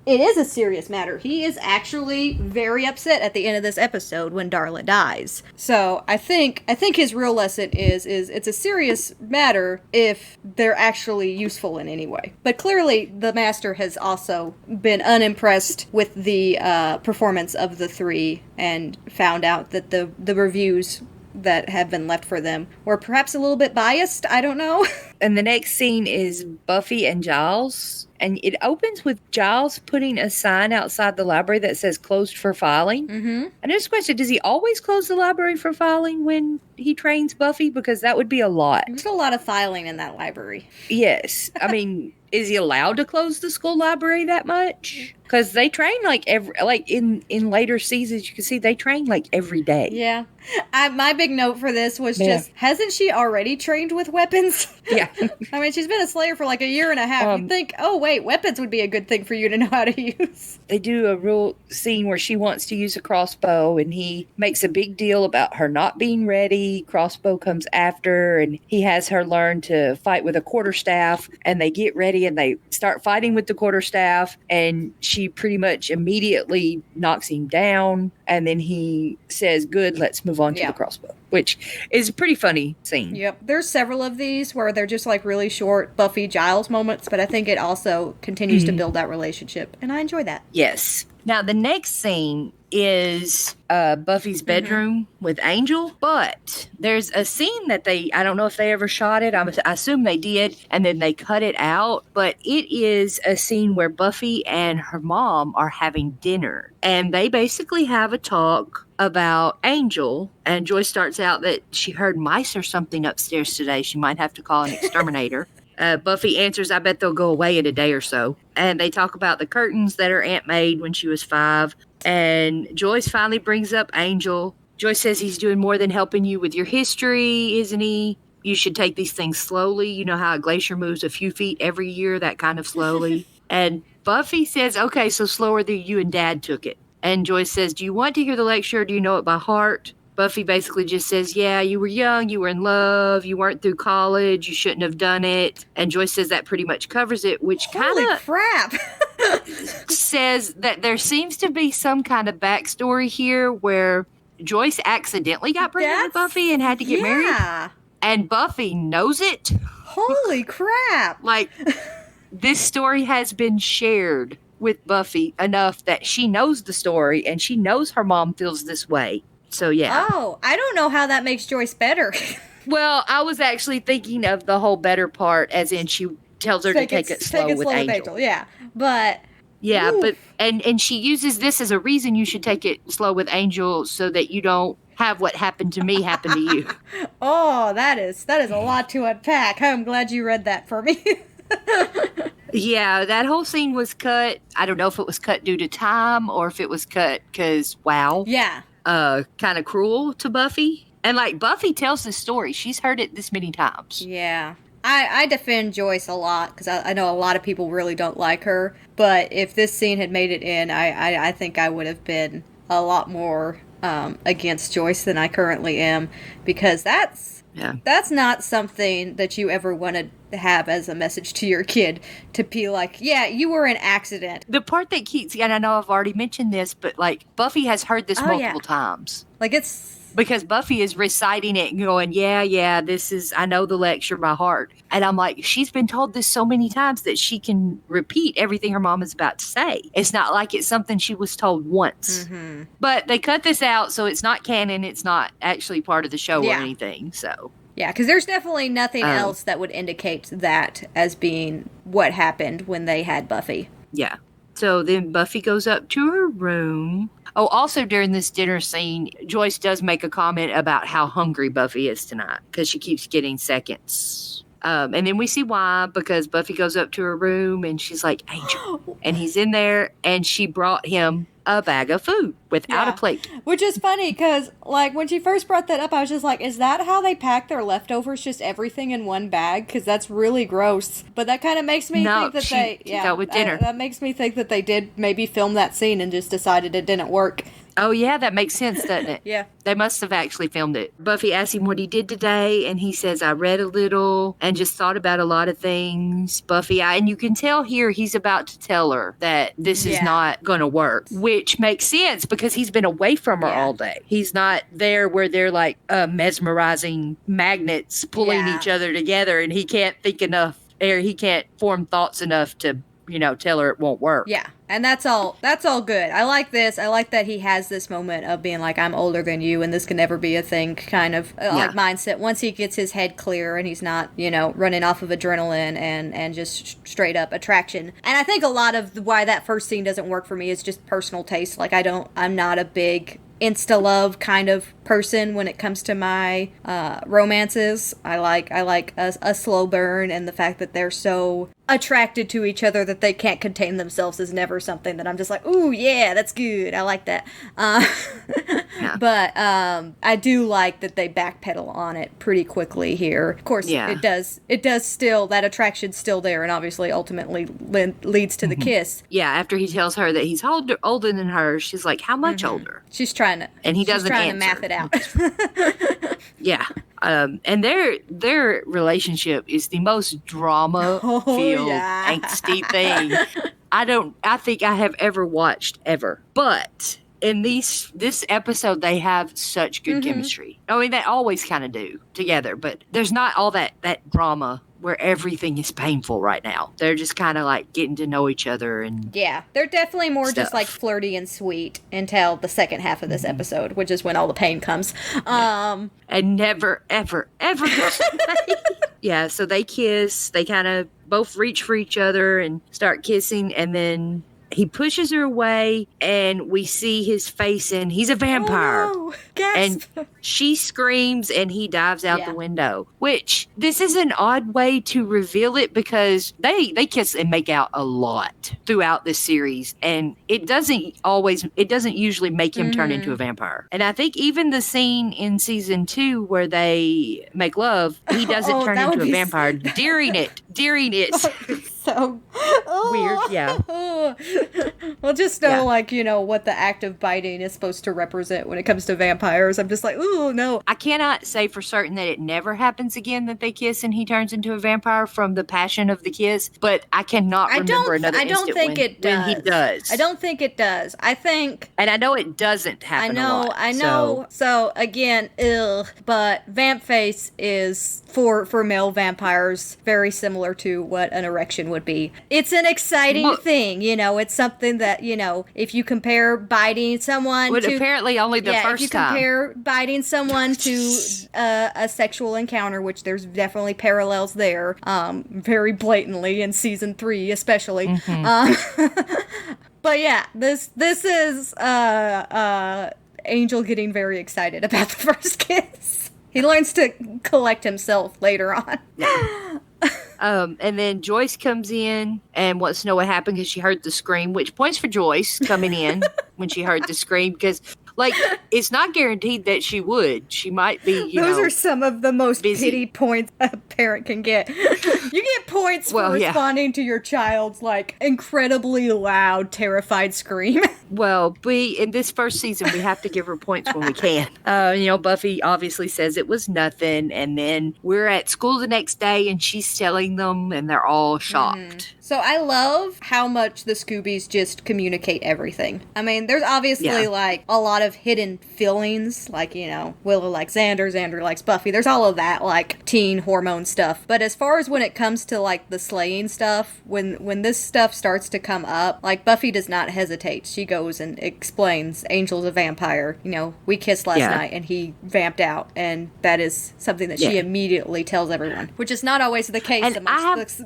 it is a serious matter. He is actually very upset at the end of this episode when Darla dies. So I think his real lesson is it's a serious matter if they're actually useful in any way. But clearly the master has also been unimpressed with the performance of the 3 and found out that the reviews that have been left for them were perhaps a little bit biased. I don't know. And the next scene is Buffy and Giles. And it opens with Giles putting a sign outside the library that says closed for filing. Mm-hmm. And there's a question, does he always close the library for filing when he trains Buffy? Because that would be a lot. There's a lot of filing in that library. Yes. I mean, is he allowed to close the school library that much? Because they train in later seasons, you can see they train every day. Yeah. My big note for this was just, hasn't she already trained with weapons? Yeah. I mean, she's been a Slayer for a year and a half. You'd think, oh, wait, weapons would be a good thing for you to know how to use. They do a real scene where she wants to use a crossbow, and he makes a big deal about her not being ready. Crossbow comes after, and he has her learn to fight with a quarterstaff, and they get ready, and they start fighting with the quarterstaff, and she pretty much immediately knocks him down, and then he says, good, let's move on to the crossbow, which is a pretty funny scene. Yep. There's several of these where they're just really short Buffy Giles moments, but I think it also continues to build that relationship, and I enjoy that. Yes. Now, the next scene is Buffy's bedroom with Angel, but there's a scene that I don't know if they ever shot it. I assume they did, and then they cut it out, but it is a scene where Buffy and her mom are having dinner, and they basically have a talk about Angel, and Joyce starts out that she heard mice or something upstairs today. She might have to call an exterminator. Buffy answers, I bet they'll go away in a day or so. And they talk about the curtains that her aunt made when she was 5. And Joyce finally brings up Angel. Joyce says he's doing more than helping you with your history, isn't he? You should take these things slowly. You know how a glacier moves a few feet every year, that kind of slowly. And Buffy says, okay, so slower than you and Dad took it. And Joyce says, do you want to hear the lecture or do you know it by heart? Buffy basically just says, yeah, you were young, you were in love, you weren't through college, you shouldn't have done it. And Joyce says that pretty much covers it, which kind of crap says that there seems to be some kind of backstory here where Joyce accidentally got pregnant with Buffy and had to get married. And Buffy knows it. Holy crap. This story has been shared with Buffy enough that she knows the story and she knows her mom feels this way. So, yeah. Oh, I don't know how that makes Joyce better. Well, I was actually thinking of the whole better part, as in she tells her to take it slow with Angel. Yeah, but... Yeah, oof. But and she uses this as a reason you should take it slow with Angel so that you don't have what happened to me happen to you. Oh, that is a lot to unpack. I'm glad you read that for me. Yeah, that whole scene was cut. I don't know if it was cut due to time or if it was cut because, wow. Yeah. Kind of cruel to Buffy. And, like, Buffy tells this story. She's heard it this many times. Yeah. I defend Joyce a lot because I know a lot of people really don't like her. But if this scene had made it in, I think I would have been a lot more against Joyce than I currently am, because that's not something that you ever want to have as a message to your kid, to be like, yeah, you were an accident. The part that keeps, and I know I've already mentioned this, but like Buffy has heard this multiple times. Like it's... Because Buffy is reciting it and going, yeah, this is, I know the lecture by heart. And I'm like, she's been told this so many times that she can repeat everything her mom is about to say. It's not like it's something she was told once. Mm-hmm. But they cut this out, so it's not canon. It's not actually part of the show or anything, so. Yeah, because there's definitely nothing else that would indicate that as being what happened when they had Buffy. Yeah. So then Buffy goes up to her room. Oh, also during this dinner scene, Joyce does make a comment about how hungry Buffy is tonight because she keeps getting seconds. And then we see why, because Buffy goes up to her room and she's like, Angel. And he's in there and she brought him a bag of food without a plate. Which is funny because, like, when she first brought that up, I was just like, is that how they pack their leftovers? Just everything in one bag? Because that's really gross. But that kind of makes me think that they... Yeah, with dinner. That makes me think that they did maybe film that scene and just decided it didn't work. Oh, yeah, that makes sense, doesn't it? Yeah. They must have actually filmed it. Buffy asks him what he did today, and he says, I read a little and just thought about a lot of things. Buffy, and you can tell here he's about to tell her that this is not going to work, which makes sense because he's been away from her all day. He's not there where they're like mesmerizing magnets pulling each other together, and he can't think enough, or he can't form thoughts enough to, tell her it won't work. Yeah. And that's all good. I like this. I like that he has this moment of being like, I'm older than you and this can never be a thing kind of like mindset. Once he gets his head clear and he's not, running off of adrenaline and just straight up attraction. And I think a lot of why that first scene doesn't work for me is just personal taste. Like I'm not a big insta-love kind of person when it comes to my romances. I like a slow burn, and the fact that they're so attracted to each other that they can't contain themselves is never something that I'm just like, ooh, yeah, that's good. I like that. But I do like that they backpedal on it pretty quickly here. Of course, it does still, that attraction's still there, and obviously ultimately leads to the kiss. Yeah, after he tells her that he's older than her, she's like, how much older? She's trying to, and he doesn't trying answer. to math it out. Yeah. And their relationship is the most drama-filled, angsty thing I think I have ever watched ever. But in this episode, they have such good chemistry. I mean, they always kind of do together, but there's not all that drama where everything is painful right now. They're just kind of like getting to know each other and they're definitely more just like flirty and sweet until the second half of this episode, which is when all the pain comes. And never, ever, ever goes away. Yeah, so they kiss. They kind of both reach for each other and start kissing, and then he pushes her away, and we see his face, and he's a vampire. Oh, gasp. And she screams, and he dives out the window. Which, this is an odd way to reveal it, because they kiss and make out a lot throughout this series, and it doesn't usually make him turn into a vampire. And I think even the scene in season 2 where they make love, he doesn't turn into a vampire during it. So weird, yeah. Well, just know, what the act of biting is supposed to represent when it comes to vampires. I'm just like, ooh, no. I cannot say for certain that it never happens again that they kiss and he turns into a vampire from the passion of the kiss, but I cannot remember another instant when he does. I don't think it does. I think... And I know it doesn't happen a lot. I know. So again, but vamp face is, for male vampires, very similar to what an erection would be. It's an exciting thing, it's something that, if you compare biting someone to... apparently only the first time. If you compare biting someone to a sexual encounter, which there's definitely parallels there, very blatantly in season 3 especially. But yeah, this is Angel getting very excited about the first kiss. He learns to collect himself later on. And then Joyce comes in and wants to know what happened because she heard the scream, which points for Joyce coming in when she heard the scream because, like, it's not guaranteed that she would. She might be, Those are some of the most busy. pity points a parent can get. You get points for responding to your child's, like, incredibly loud, terrified scream. Well, in this first season, we have to give her points when we can. Buffy obviously says it was nothing, and then we're at school the next day, and she's telling them, and they're all shocked. So I love how much the Scoobies just communicate everything. I mean, there's obviously, like, a lot of hidden feelings, like, Willow likes Xander, Xander likes Buffy. There's all of that, like, teen hormone stuff. But as far as when it comes to, like, the slaying stuff, when this stuff starts to come up, like, Buffy does not hesitate. She goes and explains Angel's a vampire. We kissed last night and he vamped out. And that is something that she immediately tells everyone, which is not always the case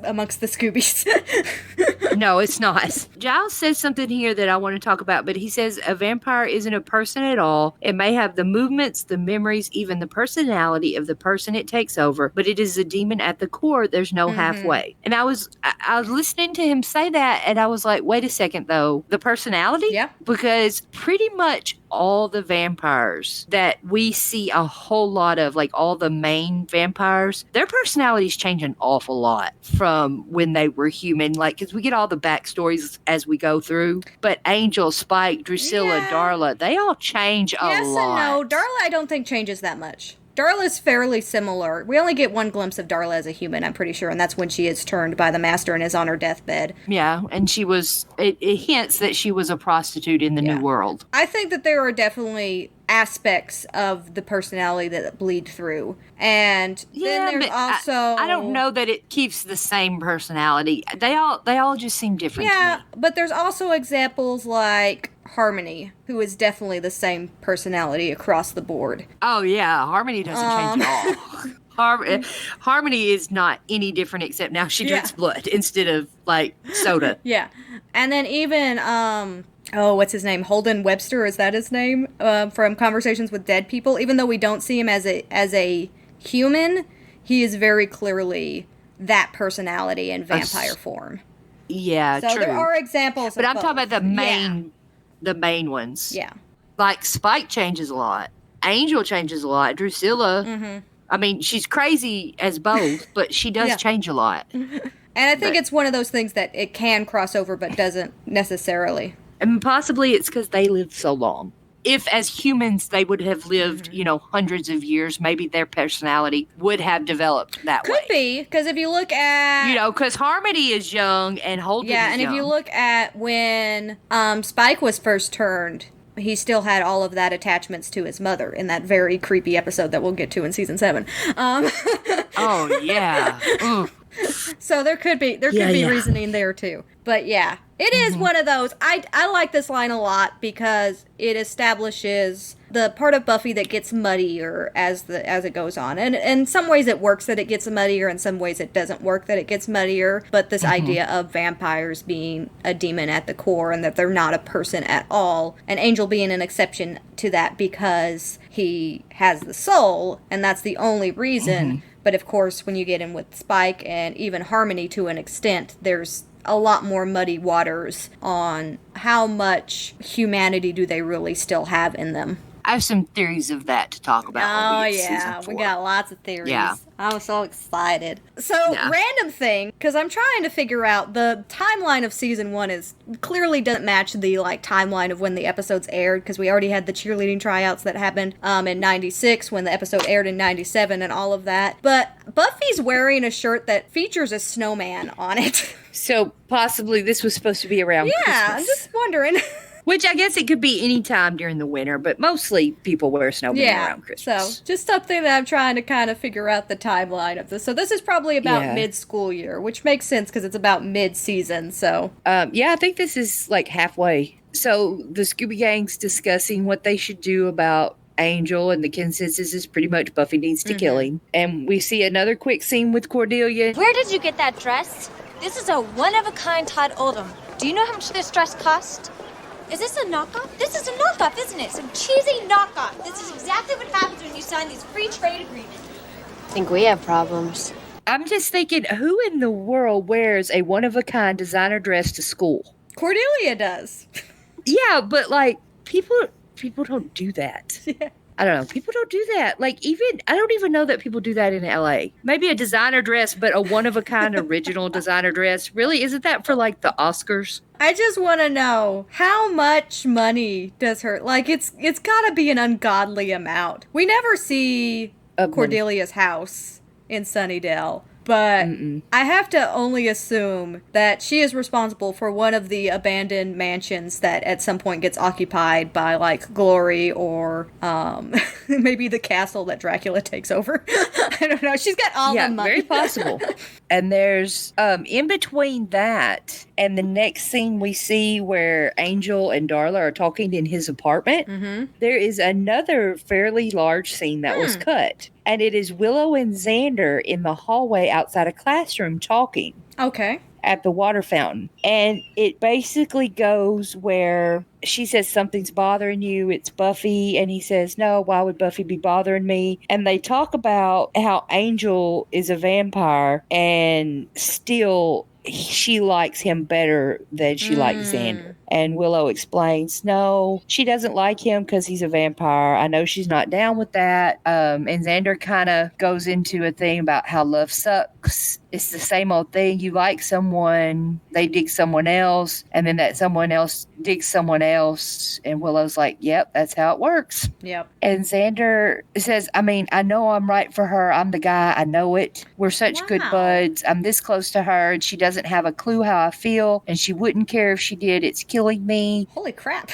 amongst the Scoobies. No, it's not. Giles says something here that I want to talk about, but he says a vampire isn't a person at all. It may have the movements, the memories, even the personality of the person it takes over, but it is a demon at the core. There's no halfway. And I was listening to him say that, and I was like, wait a second, though. The personality? Yeah. Because pretty much all the vampires that we see a whole lot of, like all the main vampires, their personalities change an awful lot from when they were human. Like, because we get all the backstories as we go through. But Angel, Spike, Drusilla, Darla, they all change a lot. Yes and no. Darla, I don't think changes that much. Darla's fairly similar. We only get one glimpse of Darla as a human, I'm pretty sure, and that's when she is turned by the Master and is on her deathbed. Yeah, and she was, it hints that she was a prostitute in the New World. I think that there are definitely aspects of the personality that bleed through. And then there's also... I don't know that it keeps the same personality. They all just seem different to me. Yeah, but there's also examples like Harmony, who is definitely the same personality across the board. Oh, yeah. Harmony doesn't change at all. Harmony is not any different except now she drinks blood instead of, like, soda. Yeah. And then even, what's his name? Holden Webster, is that his name? From Conversations with Dead People. Even though we don't see him as a human, he is very clearly that personality in vampire form. Yeah, so true. There are examples but of I'm both. talking about the main ones. Yeah. Like, Spike changes a lot. Angel changes a lot. Drusilla, I mean, she's crazy as both, but she does change a lot. And I think it's one of those things that it can cross over, but doesn't necessarily. And possibly it's because they lived so long. If as humans they would have lived, hundreds of years, maybe their personality would have developed that way. Could be, because if you look at... because Harmony is young and Holden is young. Yeah, and if you look at when Spike was first turned, he still had all of that attachments to his mother in that very creepy episode that we'll get to in season 7. Oh, yeah. So there could be reasoning there too. But yeah, it is one of those. I like this line a lot because it establishes the part of Buffy that gets muddier as it goes on. And in some ways it works that it gets muddier, in some ways it doesn't work that it gets muddier. But this idea of vampires being a demon at the core and that they're not a person at all, and Angel being an exception to that because he has the soul, and that's the only reason. But of course, when you get in with Spike and even Harmony to an extent, there's a lot more muddy waters on how much humanity do they really still have in them. I have some theories of that to talk about. Oh, yeah. We got lots of theories. Yeah. I'm so excited. So, random thing, because I'm trying to figure out the timeline of season 1 is clearly doesn't match the timeline of when the episodes aired, because we already had the cheerleading tryouts that happened in 96 when the episode aired in 97 and all of that. But Buffy's wearing a shirt that features a snowman on it. So possibly this was supposed to be around Christmas. I'm just wondering. Which I guess it could be any time during the winter, but mostly people wear snowmen around Christmas. So just something that I'm trying to kind of figure out the timeline of this. So this is probably about mid-school year, which makes sense because it's about mid-season, so. I think this is like halfway. So the Scooby Gang's discussing what they should do about Angel, and the consensus is pretty much Buffy needs to kill him. And we see another quick scene with Cordelia. Where did you get that dress? This is a one-of-a-kind Todd Oldham. Do you know how much this dress cost? Is this a knockoff? This is a knockoff, isn't it? Some cheesy knockoff. This is exactly what happens when you sign these free trade agreements. I think we have problems. I'm just thinking, who in the world wears a one-of-a-kind designer dress to school? Cordelia does. Yeah, but like people don't do that. Yeah. I don't know. People don't do that. Like I don't even know that people do that in LA. Maybe a designer dress, but a one-of-a-kind original designer dress. Really, isn't that for like the Oscars? I just want to know, how much money does her, like, it's got to be an ungodly amount. We never see Cordelia's house in Sunnydale, but I have to only assume that she is responsible for one of the abandoned mansions that at some point gets occupied by, like, Glory or maybe the castle that Dracula takes over. I don't know. She's got all the money. Very possible. And there's, in between that and the next scene we see where Angel and Darla are talking in his apartment, there is another fairly large scene that was cut. And it is Willow and Xander in the hallway outside a classroom talking. Okay. At the water fountain. And it basically goes where she says something's bothering you, it's Buffy, and he says, no, why would Buffy be bothering me? And they talk about how Angel is a vampire and still she likes him better than she likes Xander. And Willow explains, no, she doesn't like him because he's a vampire. I know she's not down with that. And Xander kind of goes into a thing about how love sucks. It's the same old thing. You like someone, they dig someone else, and then that someone else digs someone else. And Willow's like, yep, that's how it works. Yep. And Xander says, I mean, I know I'm right for her. I'm the guy. I know it. We're such good buds. I'm this close to her, and she doesn't have a clue how I feel, and she wouldn't care if she did. It's killing me. Holy crap.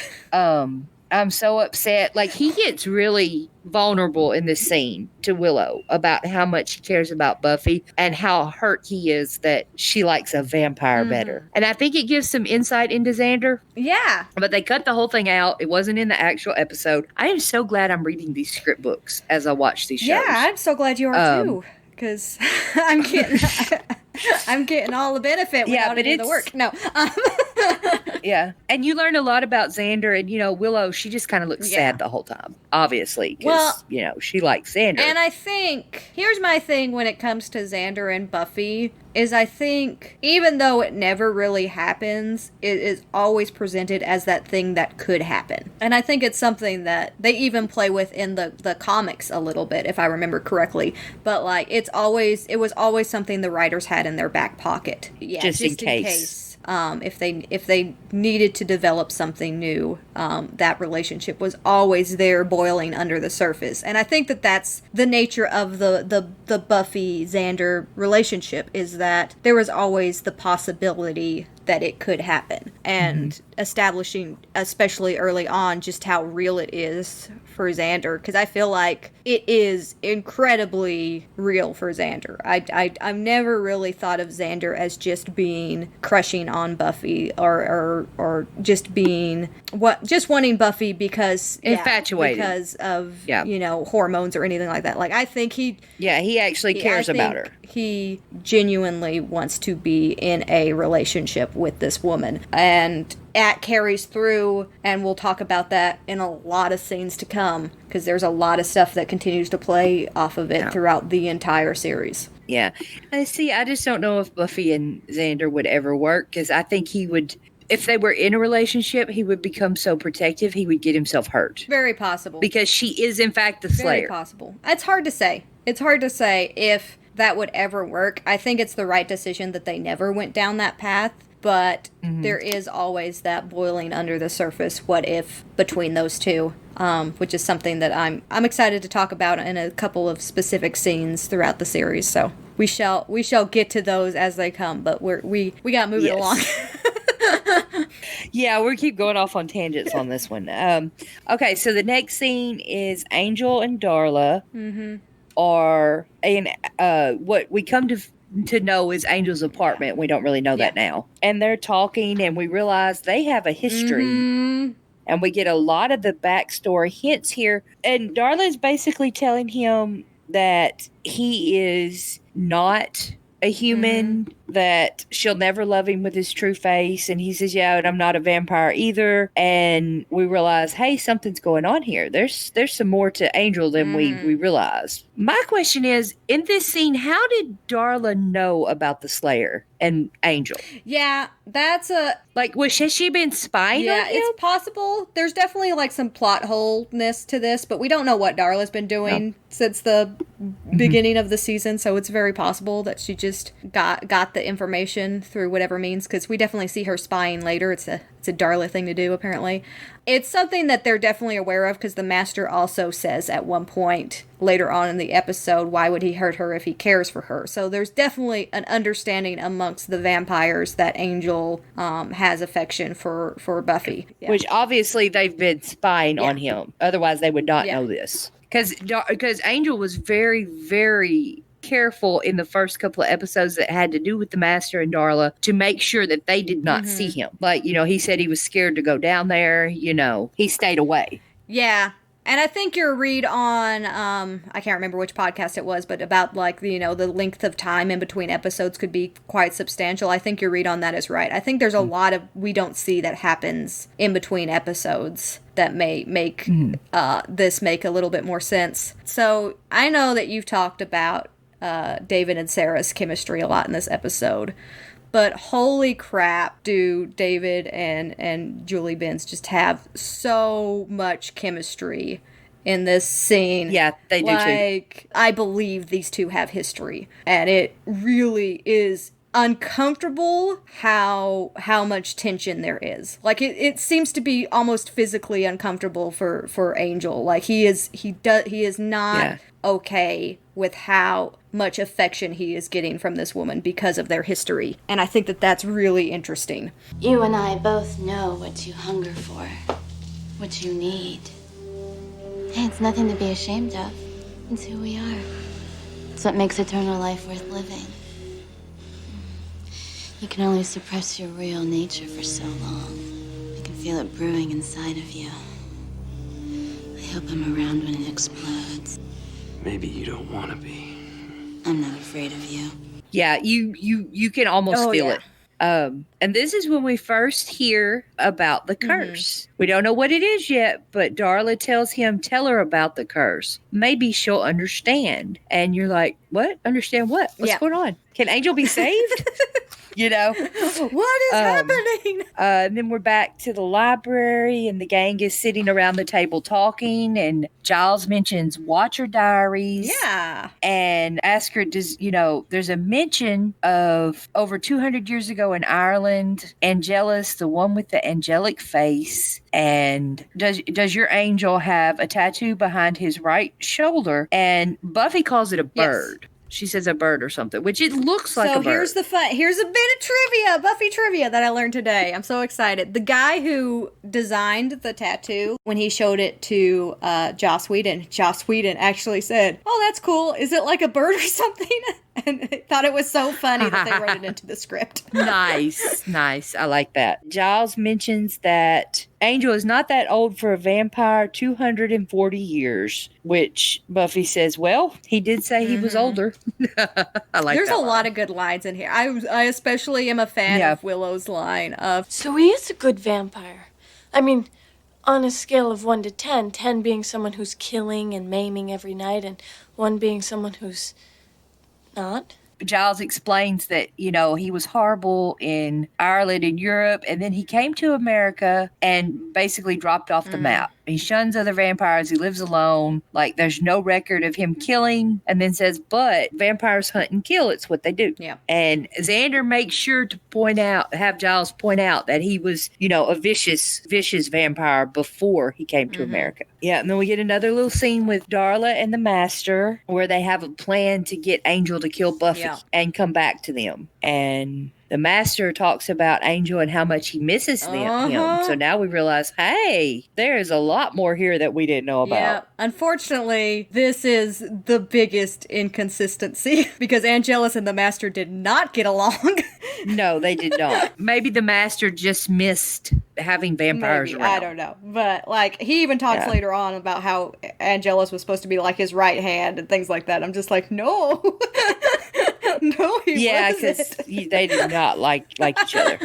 I'm so upset. Like, he gets really vulnerable in this scene to Willow about how much he cares about Buffy and how hurt he is that she likes a vampire better. And I think it gives some insight into Xander. Yeah. But they cut the whole thing out. It wasn't in the actual episode. I am so glad I'm reading these script books as I watch these shows. Yeah, I'm so glad you are too. Because I'm getting all the benefit without any of the work. No. Yeah. And you learn a lot about Xander, and, you know, Willow, she just kind of looks sad the whole time, obviously, because, you know, she likes Xander. And I think, here's my thing when it comes to Xander and Buffy, is I think, even though it never really happens, it is always presented as that thing that could happen. And I think it's something that they even play with in the comics a little bit, if I remember correctly. But, like, it was always something the writers had in their back pocket. Yeah, just in case. If they needed to develop something new, that relationship was always there boiling under the surface. And I think that that's the nature of the Buffy Xander relationship, is that there was always the possibility that it could happen, and establishing, especially early on, just how real it is for Xander, because I feel like it is incredibly real for Xander. I've never really thought of Xander as just being crushing on Buffy or just being just wanting Buffy because infatuated because of you know, hormones or anything like that. Like, I think he actually cares about her. He genuinely wants to be in a relationship with this woman, and that carries through, and we'll talk about that in a lot of scenes to come, because there's a lot of stuff that continues to play off of it throughout the entire series. Yeah. I just don't know if Buffy and Xander would ever work, because I think he would, if they were in a relationship, he would become so protective, he would get himself hurt. Very possible. Because she is, in fact, the Slayer. Very possible. It's hard to say. It's hard to say if that would ever work. I think it's the right decision that they never went down that path. But there is always that boiling under the surface what if between those two, which is something that I'm excited to talk about in a couple of specific scenes throughout the series. So we shall get to those as they come. But we got to move it along. Yeah, we keep going off on tangents on this one. Okay, so the next scene is Angel and Darla are in what we come to know is Angel's apartment. We don't really know that now. And they're talking, and we realize they have a history. And we get a lot of the backstory hints here. And Darla's basically telling him that he is not a human that she'll never love him with his true face. And he says, yeah, and I'm not a vampire either. And we realize, hey, something's going on here. There's some more to Angel than we realize. My question is, in this scene, how did Darla know about the Slayer and Angel? Yeah, that's a... has she been spying on him? Yeah, it's possible. There's definitely, some plot holeness to this, but we don't know what Darla's been doing since the beginning of the season, so it's very possible that she just got the information through whatever means, because we definitely see her spying later. It's a Darla thing to do, apparently. It's something that they're definitely aware of, because the Master also says at one point later on in the episode, why would he hurt her if he cares for her? So there's definitely an understanding amongst the vampires that Angel has affection for Buffy. Yeah. Which obviously they've been spying on him. Otherwise they would not know this. Because Angel was very, very careful in the first couple of episodes that had to do with the Master and Darla to make sure that they did not see him. He said he was scared to go down there. He stayed away. Yeah. And I think your read on, I can't remember which podcast it was, but about the length of time in between episodes could be quite substantial. I think your read on that is right. I think there's a lot of we don't see that happens in between episodes that may make this make a little bit more sense. So I know that you've talked about David and Sarah's chemistry a lot in this episode. But holy crap, do David and Julie Benz just have so much chemistry in this scene. Yeah, they do too. I believe these two have history. And it really is uncomfortable how much tension there is. It seems to be almost physically uncomfortable for Angel. He is not okay with how much affection he is getting from this woman because of their history. And I think that that's really interesting. You and I both know what you hunger for, what you need. Hey, it's nothing to be ashamed of. It's who we are. It's what makes eternal life worth living. You can only suppress your real nature for so long. You can feel it brewing inside of you. I hope I'm around when it explodes. Maybe you don't want to be. I'm not afraid of you. Yeah, you can almost feel it. And this is when we first hear about the curse. We don't know what it is yet, but Darla tells him, tell her about the curse. Maybe she'll understand. And you're like, what? Understand what? What's going on? Can Angel be saved? What is happening? And then we're back to the library, and the gang is sitting around the table talking, and Giles mentions Watcher Diaries. Yeah. And asks her, there's a mention of over 200 years ago in Ireland, Angelus, the one with the angelic face. And does your angel have a tattoo behind his right shoulder? And Buffy calls it a bird. Yes. She says a bird or something, which it looks like a bird. So here's the fun. Here's a bit of trivia, Buffy trivia that I learned today. I'm so excited. The guy who designed the tattoo, when he showed it to Joss Whedon actually said, "Oh, that's cool. Is it like a bird or something?" And I thought it was so funny that they wrote it into the script. Nice. I like that. Giles mentions that Angel is not that old for a vampire, 240 years, which Buffy says, well, he did say he was older. I like There's that a lot of good lines in here. I especially am a fan of Willow's line of... So he is a good vampire. I mean, on a scale of 1 to 10, 10 being someone who's killing and maiming every night, and 1 being someone who's not. Giles explains that, he was horrible in Ireland and Europe, and then he came to America and basically dropped off the map. He shuns other vampires. He lives alone. There's no record of him killing, and then says, but vampires hunt and kill. It's what they do. Yeah. And Xander makes sure to have Giles point out that he was, a vicious vampire before he came to America. Yeah. And then we get another little scene with Darla and the Master where they have a plan to get Angel to kill Buffy and come back to them. And the Master talks about Angel and how much he misses him. So now we realize, hey, there's a lot more here that we didn't know about. Yeah. Unfortunately, this is the biggest inconsistency because Angelus and the Master did not get along. No, they did not. Maybe the Master just missed having vampires around. I don't know. But, he even talks later on about how Angelus was supposed to be his right hand and things like that. I'm just like, no. No, he wasn't. because they did not like each other.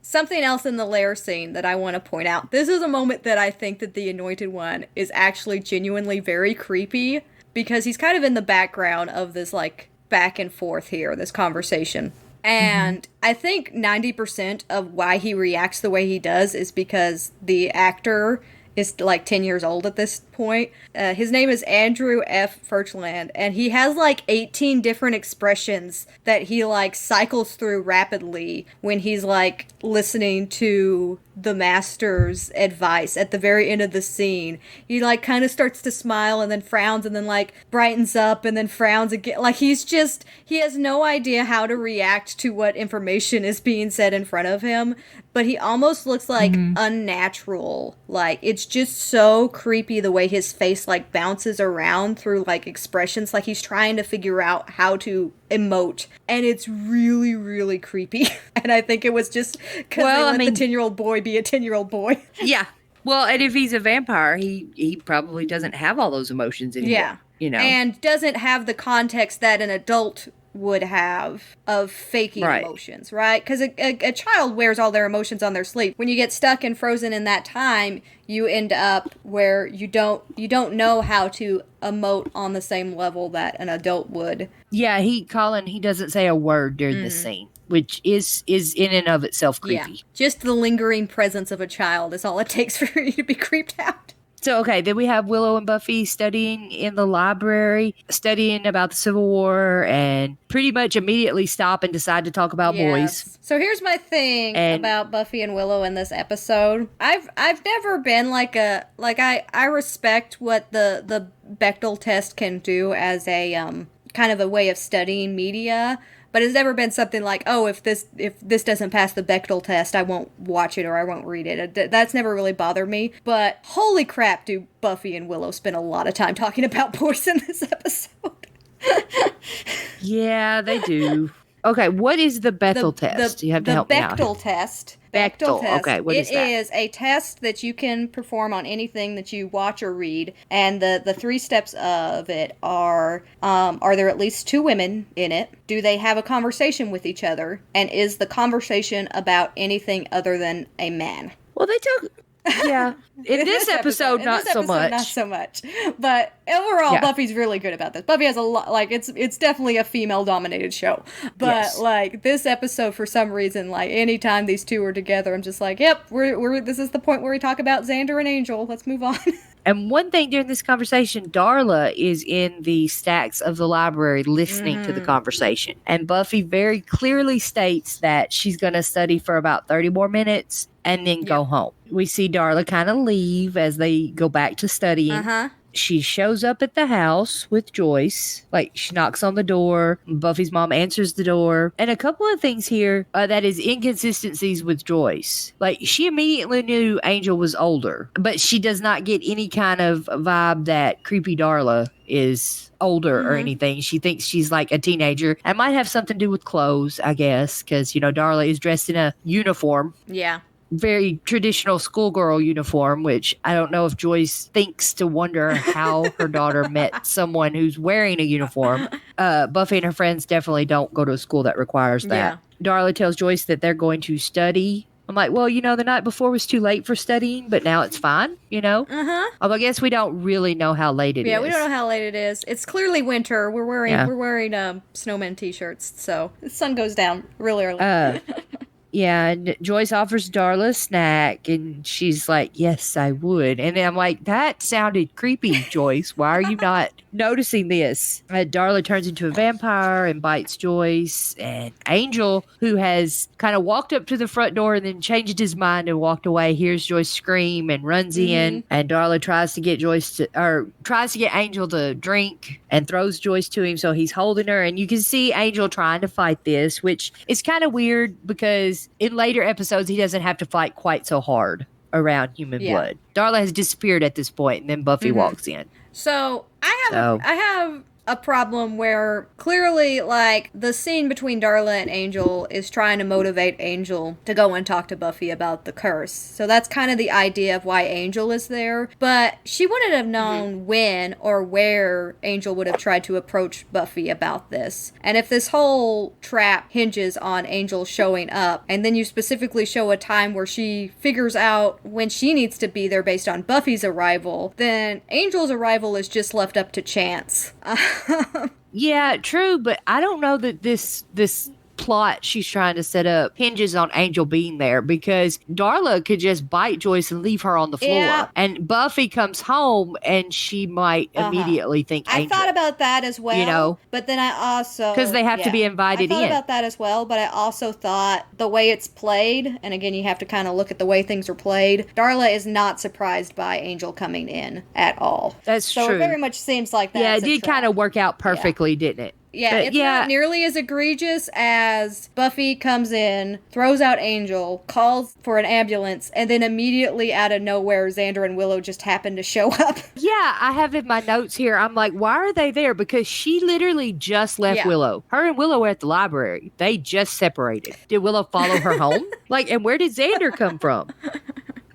Something else in the lair scene that I want to point out. This is a moment that I think that the Anointed One is actually genuinely very creepy because he's kind of in the background of this like back and forth here, this conversation. And I think 90% of why he reacts the way he does is because the actor is like 10 years old at this point. His name is Andrew F. Furchland, and he has like 18 different expressions that he like cycles through rapidly when he's like listening to the master's advice at the very end of the scene. He like kind of starts to smile and then frowns and then like brightens up and then frowns again. Like he has no idea how to react to what information is being said in front of him, but he almost looks like unnatural. Like it's just so creepy the way his face like bounces around through like expressions, like he's trying to figure out how to emote, and it's really, really creepy. And I think it was just because they let the 10-year-old boy be a 10-year-old boy. Yeah. Well, and if he's a vampire, he probably doesn't have all those emotions anymore. Yeah. You know, and doesn't have the context that an adult would have of faking emotions, right? Because a child wears all their emotions on their sleeve. When you get stuck and frozen in that time, you end up where you don't know how to emote on the same level that an adult would. Yeah, he doesn't say a word during the scene, which is in and of itself creepy. Yeah. Just the lingering presence of a child is all it takes for you to be creeped out. So, okay, then we have Willow and Buffy studying in the library, studying about the Civil War, and pretty much immediately stop and decide to talk about boys. So here's my thing about Buffy and Willow in this episode. I've never been I respect what the Bechdel test can do as a kind of a way of studying media. But it's never been something like, oh, if this doesn't pass the Bechdel test, I won't watch it or I won't read it. That's never really bothered me. But holy crap, do Buffy and Willow spend a lot of time talking about boys in this episode. Yeah, they do. Okay, what is the Bechdel test? You have to help me out. The Bechdel test. Bechdel test. Okay, what is that? It is a test that you can perform on anything that you watch or read, and the 3 steps of it are there at least 2 women in it? Do they have a conversation with each other? And is the conversation about anything other than a man? Well, they talk... Yeah. In this episode, not so much. But overall, Buffy's really good about this. Buffy has a lot, like, it's definitely a female-dominated show. But, like, this episode, for some reason, like, anytime these 2 are together, I'm just like, yep, this is the point where we talk about Xander and Angel. Let's move on. And one thing during this conversation, Darla is in the stacks of the library listening to the conversation. And Buffy very clearly states that she's going to study for about 30 more minutes and then go home. We see Darla kind of leave as they go back to studying. She shows up at the house with Joyce. Like, she knocks on the door. Buffy's mom answers the door. And a couple of things here that is inconsistencies with Joyce. Like, she immediately knew Angel was older, but she does not get any kind of vibe that creepy Darla is older or anything. She thinks she's like a teenager. It might have something to do with clothes, I guess, because, Darla is dressed in a uniform. Yeah. Very traditional schoolgirl uniform, which I don't know if Joyce thinks to wonder how her daughter met someone who's wearing a uniform. Buffy and her friends definitely don't go to a school that requires that. Yeah. Darla tells Joyce that they're going to study. I'm like, well, the night before was too late for studying, but now it's fine, Although I guess we don't really know how late it is. Yeah, we don't know how late it is. It's clearly winter. We're wearing snowman t-shirts, so the sun goes down really early. Yeah, and Joyce offers Darla a snack, and she's like, yes, I would. And I'm like, that sounded creepy, Joyce. Why are you not noticing this? Darla turns into a vampire and bites Joyce. And Angel, who has kind of walked up to the front door and then changed his mind and walked away, hears Joyce scream and runs in. And Darla tries to get Angel to drink and throws Joyce to him, so he's holding her. And you can see Angel trying to fight this, which is kind of weird because in later episodes, he doesn't have to fight quite so hard around human blood. Darla has disappeared at this point, and then Buffy walks in. So I have a problem where clearly, like, the scene between Darla and Angel is trying to motivate Angel to go and talk to Buffy about the curse. So that's kind of the idea of why Angel is there. But she wouldn't have known when or where Angel would have tried to approach Buffy about this. And if this whole trap hinges on Angel showing up, and then you specifically show a time where she figures out when she needs to be there based on Buffy's arrival, then Angel's arrival is just left up to chance. Yeah, true, but I don't know that this plot she's trying to set up hinges on Angel being there, because Darla could just bite Joyce and leave her on the floor. Yeah. And Buffy comes home and she might immediately think Angel. I thought about that as well. You know? But then I also... Because they have to be invited I thought in. about that as well, but I also thought the way it's played, and again, you have to kind of look at the way things are played, Darla is not surprised by Angel coming in at all. That's true. So it very much seems like that. Yeah, it did kind of work out perfectly, didn't it? Yeah, But it's not nearly as egregious as Buffy comes in, throws out Angel, calls for an ambulance, and then immediately out of nowhere, Xander and Willow just happen to show up. Yeah, I have in my notes here, I'm like, why are they there? Because she literally just left Willow. Her and Willow were at the library. They just separated. Did Willow follow her home? Like, and where did Xander come from?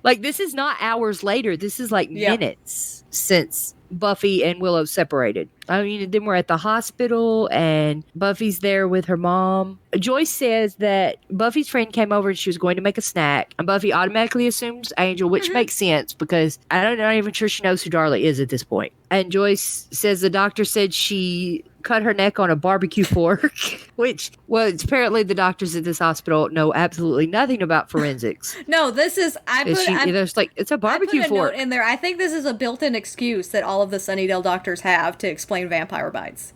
Like, this is not hours later. This is like minutes since Buffy and Willow separated. I mean, then we're at the hospital and Buffy's there with her mom. Joyce says that Buffy's friend came over and she was going to make a snack, and Buffy automatically assumes Angel, which makes sense because I'm not even sure she knows who Darla is at this point. And Joyce says the doctor said she cut her neck on a barbecue fork, which was apparently the doctors at this hospital know absolutely nothing about forensics. No, this is it's a barbecue fork note in there. I think this is a built-in excuse that all of the Sunnydale doctors have to explain vampire bites.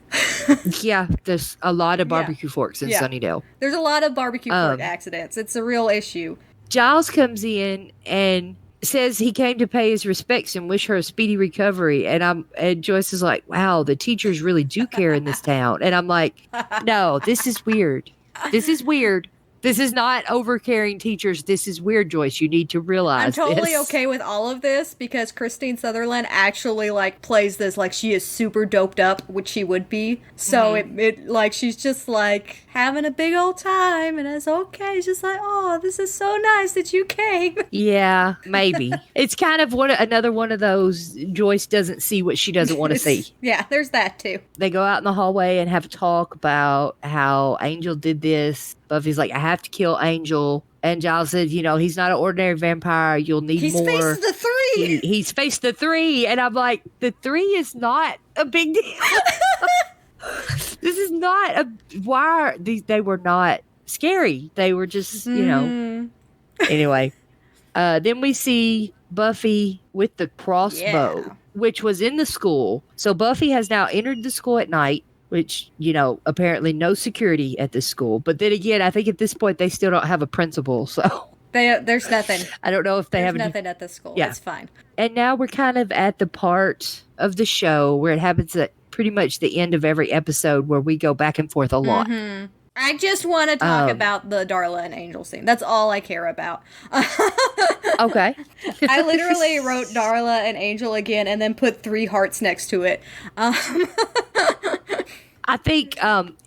Yeah, there's a lot of barbecue forks in Sunnydale. There's a lot of barbecue fork accidents. It's a real issue. Giles comes in and says he came to pay his respects and wish her a speedy recovery. And Joyce is like, wow, the teachers really do care in this town. And I'm like, no, this is weird. This is weird. This is not overcaring teachers. This is weird, Joyce. You need to realize I'm totally this. okay with all of this because Christine Sutherland actually like plays this like she is super doped up, which she would be. So it like she's just like having a big old time and it's okay. It's just like, oh, this is so nice that you came. Yeah, maybe. It's kind of another one of those Joyce doesn't see what she doesn't want to see. Yeah, there's that too. They go out in the hallway and have a talk about how Angel did this. Buffy's like, I have to kill Angel. And Giles said, you know, he's not an ordinary vampire. You'll need more. He's faced the 3. He's faced the 3. And I'm like, the 3 is not a big deal. This is not they were not scary. They were just, you know. Anyway, then we see Buffy with the crossbow, which was in the school. So Buffy has now entered the school at night, which, you know, apparently no security at this school. But then again, I think at this point they still don't have a principal. So there's nothing. I don't know if they have nothing at the school. Yeah. It's fine. And now we're kind of at the part of the show where it happens at pretty much the end of every episode where we go back and forth a lot. Mm-hmm. I just want to talk about the Darla and Angel scene. That's all I care about. Okay. I literally wrote Darla and Angel again and then put 3 hearts next to it. I think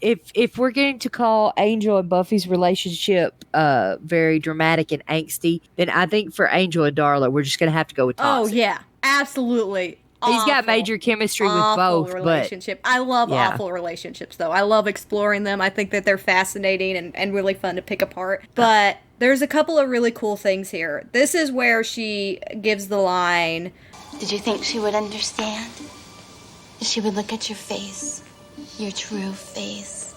if we're going to call Angel and Buffy's relationship very dramatic and angsty, then I think for Angel and Darla, we're just going to have to go with toxic. Oh, yeah. Absolutely. He's got major chemistry with both. Relationship. I love awful relationships, though. I love exploring them. I think that they're fascinating and really fun to pick apart. But there's a couple of really cool things here. This is where she gives the line, Did you think she would understand? She would look at your face, your true face,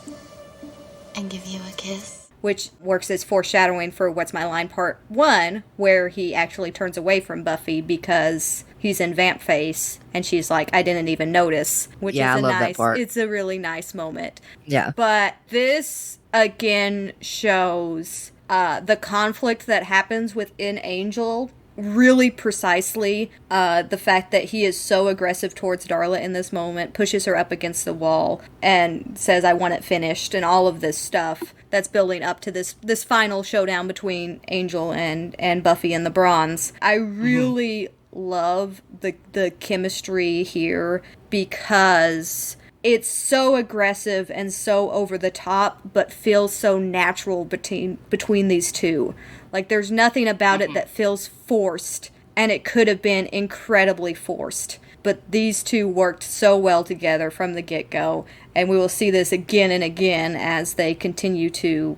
and give you a kiss? Which works as foreshadowing for What's My Line Part 1, where he actually turns away from Buffy because he's in vamp face, and she's like, I didn't even notice, which is I love that part. It's a really nice moment. Yeah. But this, again, shows the conflict that happens within Angel really precisely. The fact that he is so aggressive towards Darla in this moment, pushes her up against the wall, and says, I want it finished, and all of this stuff that's building up to this final showdown between Angel and Buffy and the Bronze. I really love the chemistry here because it's so aggressive and so over the top, but feels so natural between these two. Like, there's nothing about it that feels forced, and it could have been incredibly forced. But these two worked so well together from the get-go, and we will see this again and again as they continue to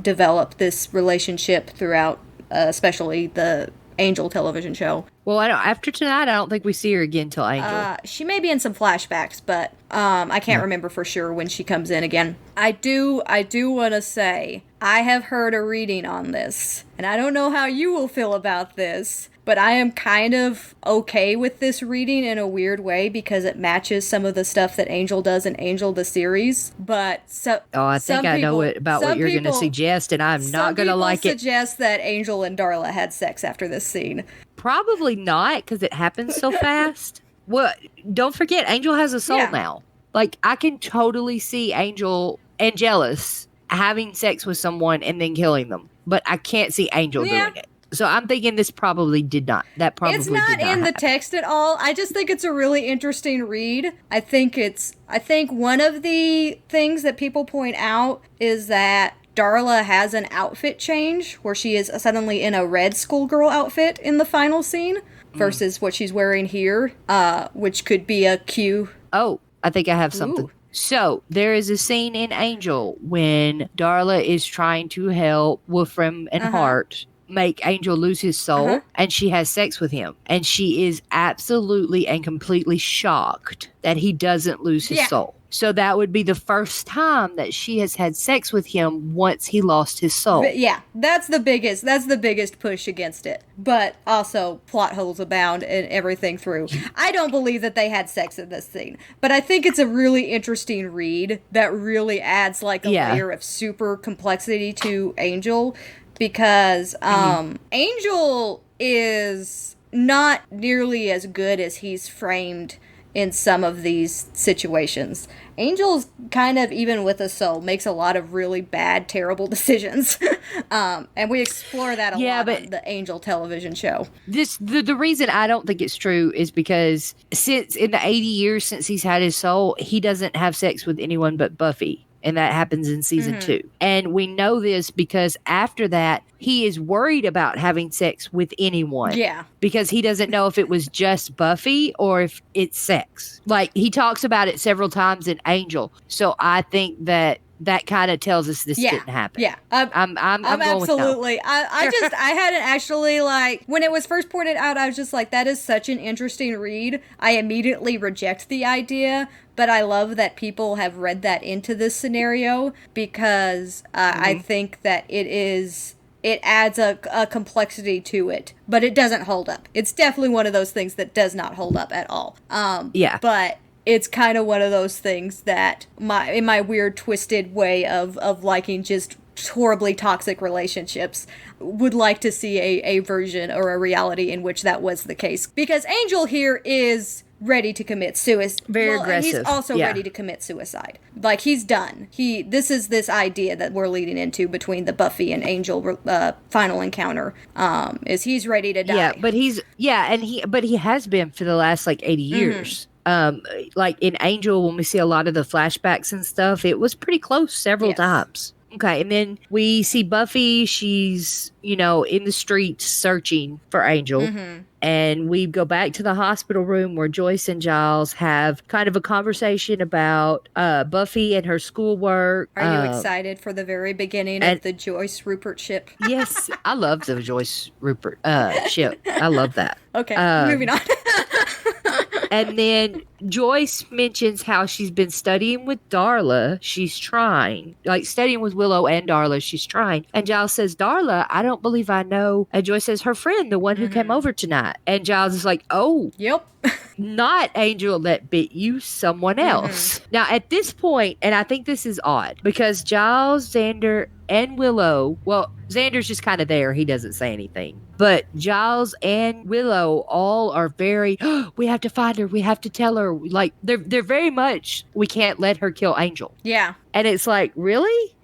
develop this relationship throughout, especially the Angel television show. Well, after tonight, I don't think we see her again till Angel. She may be in some flashbacks, but I can't remember for sure when she comes in again. I do want to say, I have heard a reading on this, and I don't know how you will feel about this, but I am kind of okay with this reading in a weird way because it matches some of the stuff that Angel does in Angel the series. But I think I know what you're going to suggest, and I'm not going to like it. Some people suggest that Angel and Darla had sex after this scene. Probably not, because it happens so fast. Well, don't forget, Angel has a soul now. Like, I can totally see Angelus having sex with someone and then killing them, but I can't see Angel doing it. So I'm thinking this probably did not. That probably it's not in the text at all. I just think it's a really interesting read. I think one of the things that people point out is that Darla has an outfit change where she is suddenly in a red schoolgirl outfit in the final scene versus what she's wearing here, which could be a cue. Oh, I think I have something. Ooh. So there is a scene in Angel when Darla is trying to help Wolfram and Hart make Angel lose his soul, and she has sex with him, and she is absolutely and completely shocked that he doesn't lose his soul. So that would be the first time that she has had sex with him once he lost his soul. But yeah, that's the biggest push against it. But also plot holes abound and everything through. I don't believe that they had sex in this scene, but I think it's a really interesting read that really adds like a layer of super complexity to Angel, because Angel is not nearly as good as he's framed in some of these situations. Angel's kind of, even with a soul, makes a lot of really bad, terrible decisions. And we explore that a lot on the Angel television show. The reason I don't think it's true is because since in the 80 years since he's had his soul, he doesn't have sex with anyone but Buffy. And that happens in season 2. And we know this because after that, he is worried about having sex with anyone. Yeah. Because he doesn't know if it was just Buffy or if it's sex. Like, he talks about it several times in Angel. So I think that kind of tells us this didn't happen. Yeah. I'm absolutely. Going with no. I hadn't actually, like, when it was first pointed out, I was just like, that is such an interesting read. I immediately reject the idea, but I love that people have read that into this scenario because I think that it adds a complexity to it, but it doesn't hold up. It's definitely one of those things that does not hold up at all. But it's kind of one of those things that in my weird twisted way of liking just horribly toxic relationships, would like to see a version or a reality in which that was the case. Because Angel here is ready to commit suicide. Very aggressive. And he's also ready to commit suicide. Like, he's done. This is this idea that we're leading into between the Buffy and Angel final encounter. Is he's ready to die. Yeah, but he has been for the last like 80 years. Like in Angel, when we see a lot of the flashbacks and stuff, it was pretty close several times. Okay, and then we see Buffy. She's, in the streets searching for Angel. And we go back to the hospital room where Joyce and Giles have kind of a conversation about Buffy and her schoolwork. Are you excited for the very beginning of the Joyce Rupert ship? Yes, I love the Joyce Rupert ship. I love that. Okay, moving on. And then Joyce mentions how she's been studying with Darla. She's trying. Like, studying with Willow and Darla, she's trying. And Giles says, Darla, I don't believe I know. And Joyce says, her friend, the one who came over tonight. And Giles is like, oh. Yep. Not Angel that bit you, someone else. Now, at this point, and I think this is odd, because Giles, Xander, and Willow, well, Xander's just kind of there. He doesn't say anything. But Giles and Willow all are very, we have to find her. We have to tell her. Like, they're very much, we can't let her kill Angel. Yeah. And it's like, really?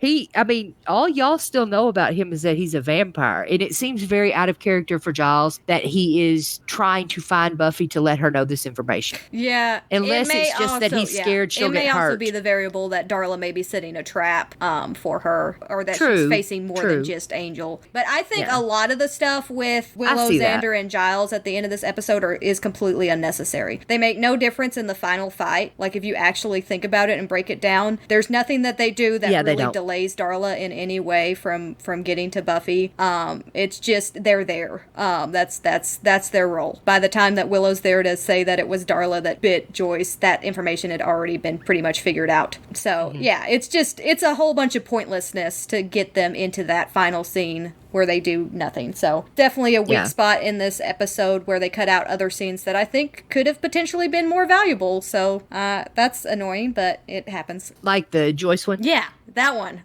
All y'all still know about him is that he's a vampire. And it seems very out of character for Giles that he is trying to find Buffy to let her know this information. Yeah. Unless it's just that he's scared she'll get hurt. It may also be the variable that Darla may be setting a trap for her, or that she's facing more than just Angel. But I think a lot of the stuff with Willow, Xander, and Giles at the end of this episode is completely unnecessary. They make no difference in the final fight. Like, if you actually think about it and break it down, there's nothing that they do that really delays Darla in any way from getting to Buffy. It's just they're there. That's their role. By the time that Willow's there to say that it was Darla that bit Joyce, that information had already been pretty much figured out. So it's a whole bunch of pointlessness to get them into that final scene where they do nothing. So definitely a weak spot in this episode where they cut out other scenes that I think could have potentially been more valuable. So that's annoying, but it happens. Like the Joyce one? Yeah, that one.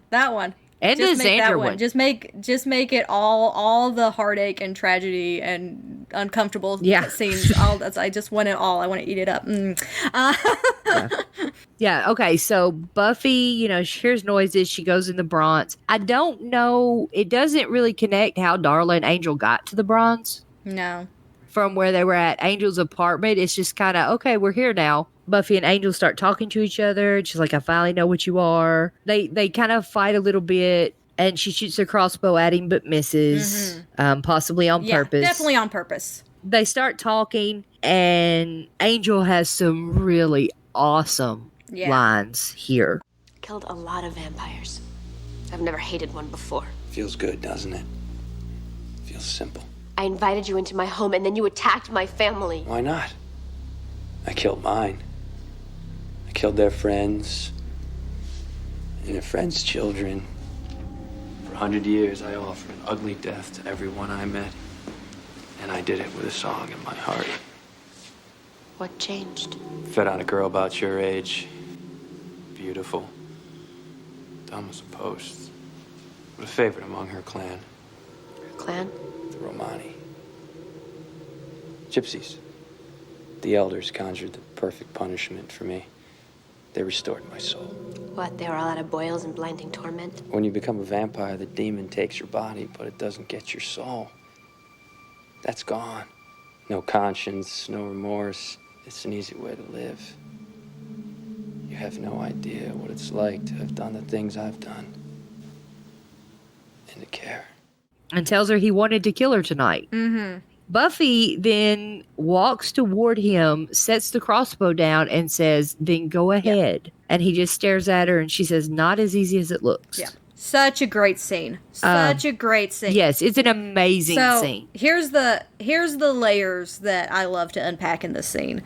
And the Xander one. Just make it all the heartache and tragedy and uncomfortable scenes. I just want it all. I want to eat it up. Yeah, okay, so Buffy, she hears noises, she goes in the Bronze. I don't know, it doesn't really connect how Darla and Angel got to the Bronze. No. From where they were at Angel's apartment, it's just kind of, okay, we're here now. Buffy and Angel start talking to each other. She's like, I finally know what you are. They kind of fight a little bit, and she shoots her crossbow at him, but misses, possibly on purpose. Definitely on purpose. They start talking, and Angel has some really awesome lines here. Killed a lot of vampires. I've never hated one before. Feels good, doesn't it? Feels simple. I invited you into my home, and then you attacked my family. Why not? I killed mine. I killed their friends and their friends' children. For 100 years, I offered an ugly death to everyone I met. And I did it with a song in my heart. What changed? Fed on a girl about your age. Beautiful. Dumb as a post. But a favorite among her clan. Her clan? The Romani. Gypsies. The elders conjured the perfect punishment for me. They restored my soul. What, they were all out of boils and blinding torment? When you become a vampire, the demon takes your body, but it doesn't get your soul. That's gone. No conscience, no remorse. It's an easy way to live. You have no idea what it's like to have done the things I've done. And to care. And tells her he wanted to kill her tonight. Mm-hmm. Buffy then walks toward him, sets the crossbow down, and says, then go ahead. Yeah. And he just stares at her, and she says, not as easy as it looks. Yeah. Such a great scene. Such a great scene. Yes, it's an amazing scene. Here's the layers that I love to unpack in this scene.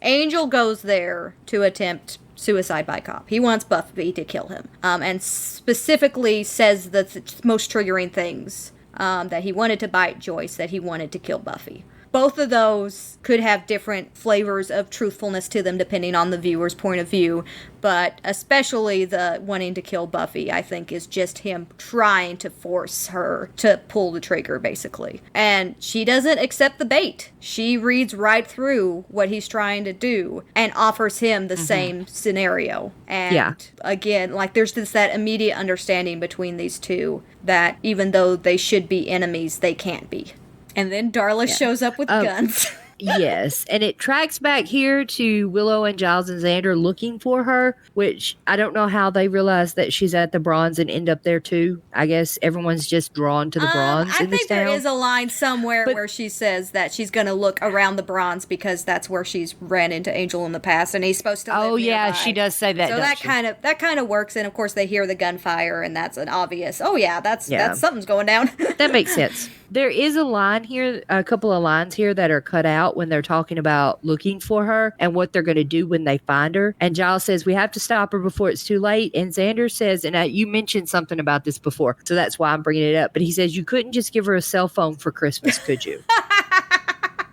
Angel goes there to attempt suicide by cop. He wants Buffy to kill him. And specifically says the most triggering things. That he wanted to bite Joyce, that he wanted to kill Buffy. Both of those could have different flavors of truthfulness to them depending on the viewer's point of view, but especially the wanting to kill Buffy, I think, is just him trying to force her to pull the trigger, basically. And she doesn't accept the bait. She reads right through what he's trying to do and offers him the same scenario. And again, like, there's that immediate understanding between these two that even though they should be enemies, they can't be. And then Darla shows up with guns. Yes, and it tracks back here to Willow and Giles and Xander looking for her, which I don't know how they realize that she's at the Bronze and end up there too. I guess everyone's just drawn to the Bronze in this town. I think there is a line somewhere where she says that she's going to look around the Bronze because that's where she's ran into Angel in the past, and he's supposed to live nearby. She does say that. So that kind of works, and of course they hear the gunfire, and that's an obvious. That's something's going down. That makes sense. There is a line here, a couple of lines here that are cut out when they're talking about looking for her and what they're going to do when they find her. And Giles says, we have to stop her before it's too late. And Xander says, and you mentioned something about this before, so that's why I'm bringing it up. But he says, you couldn't just give her a cell phone for Christmas, could you?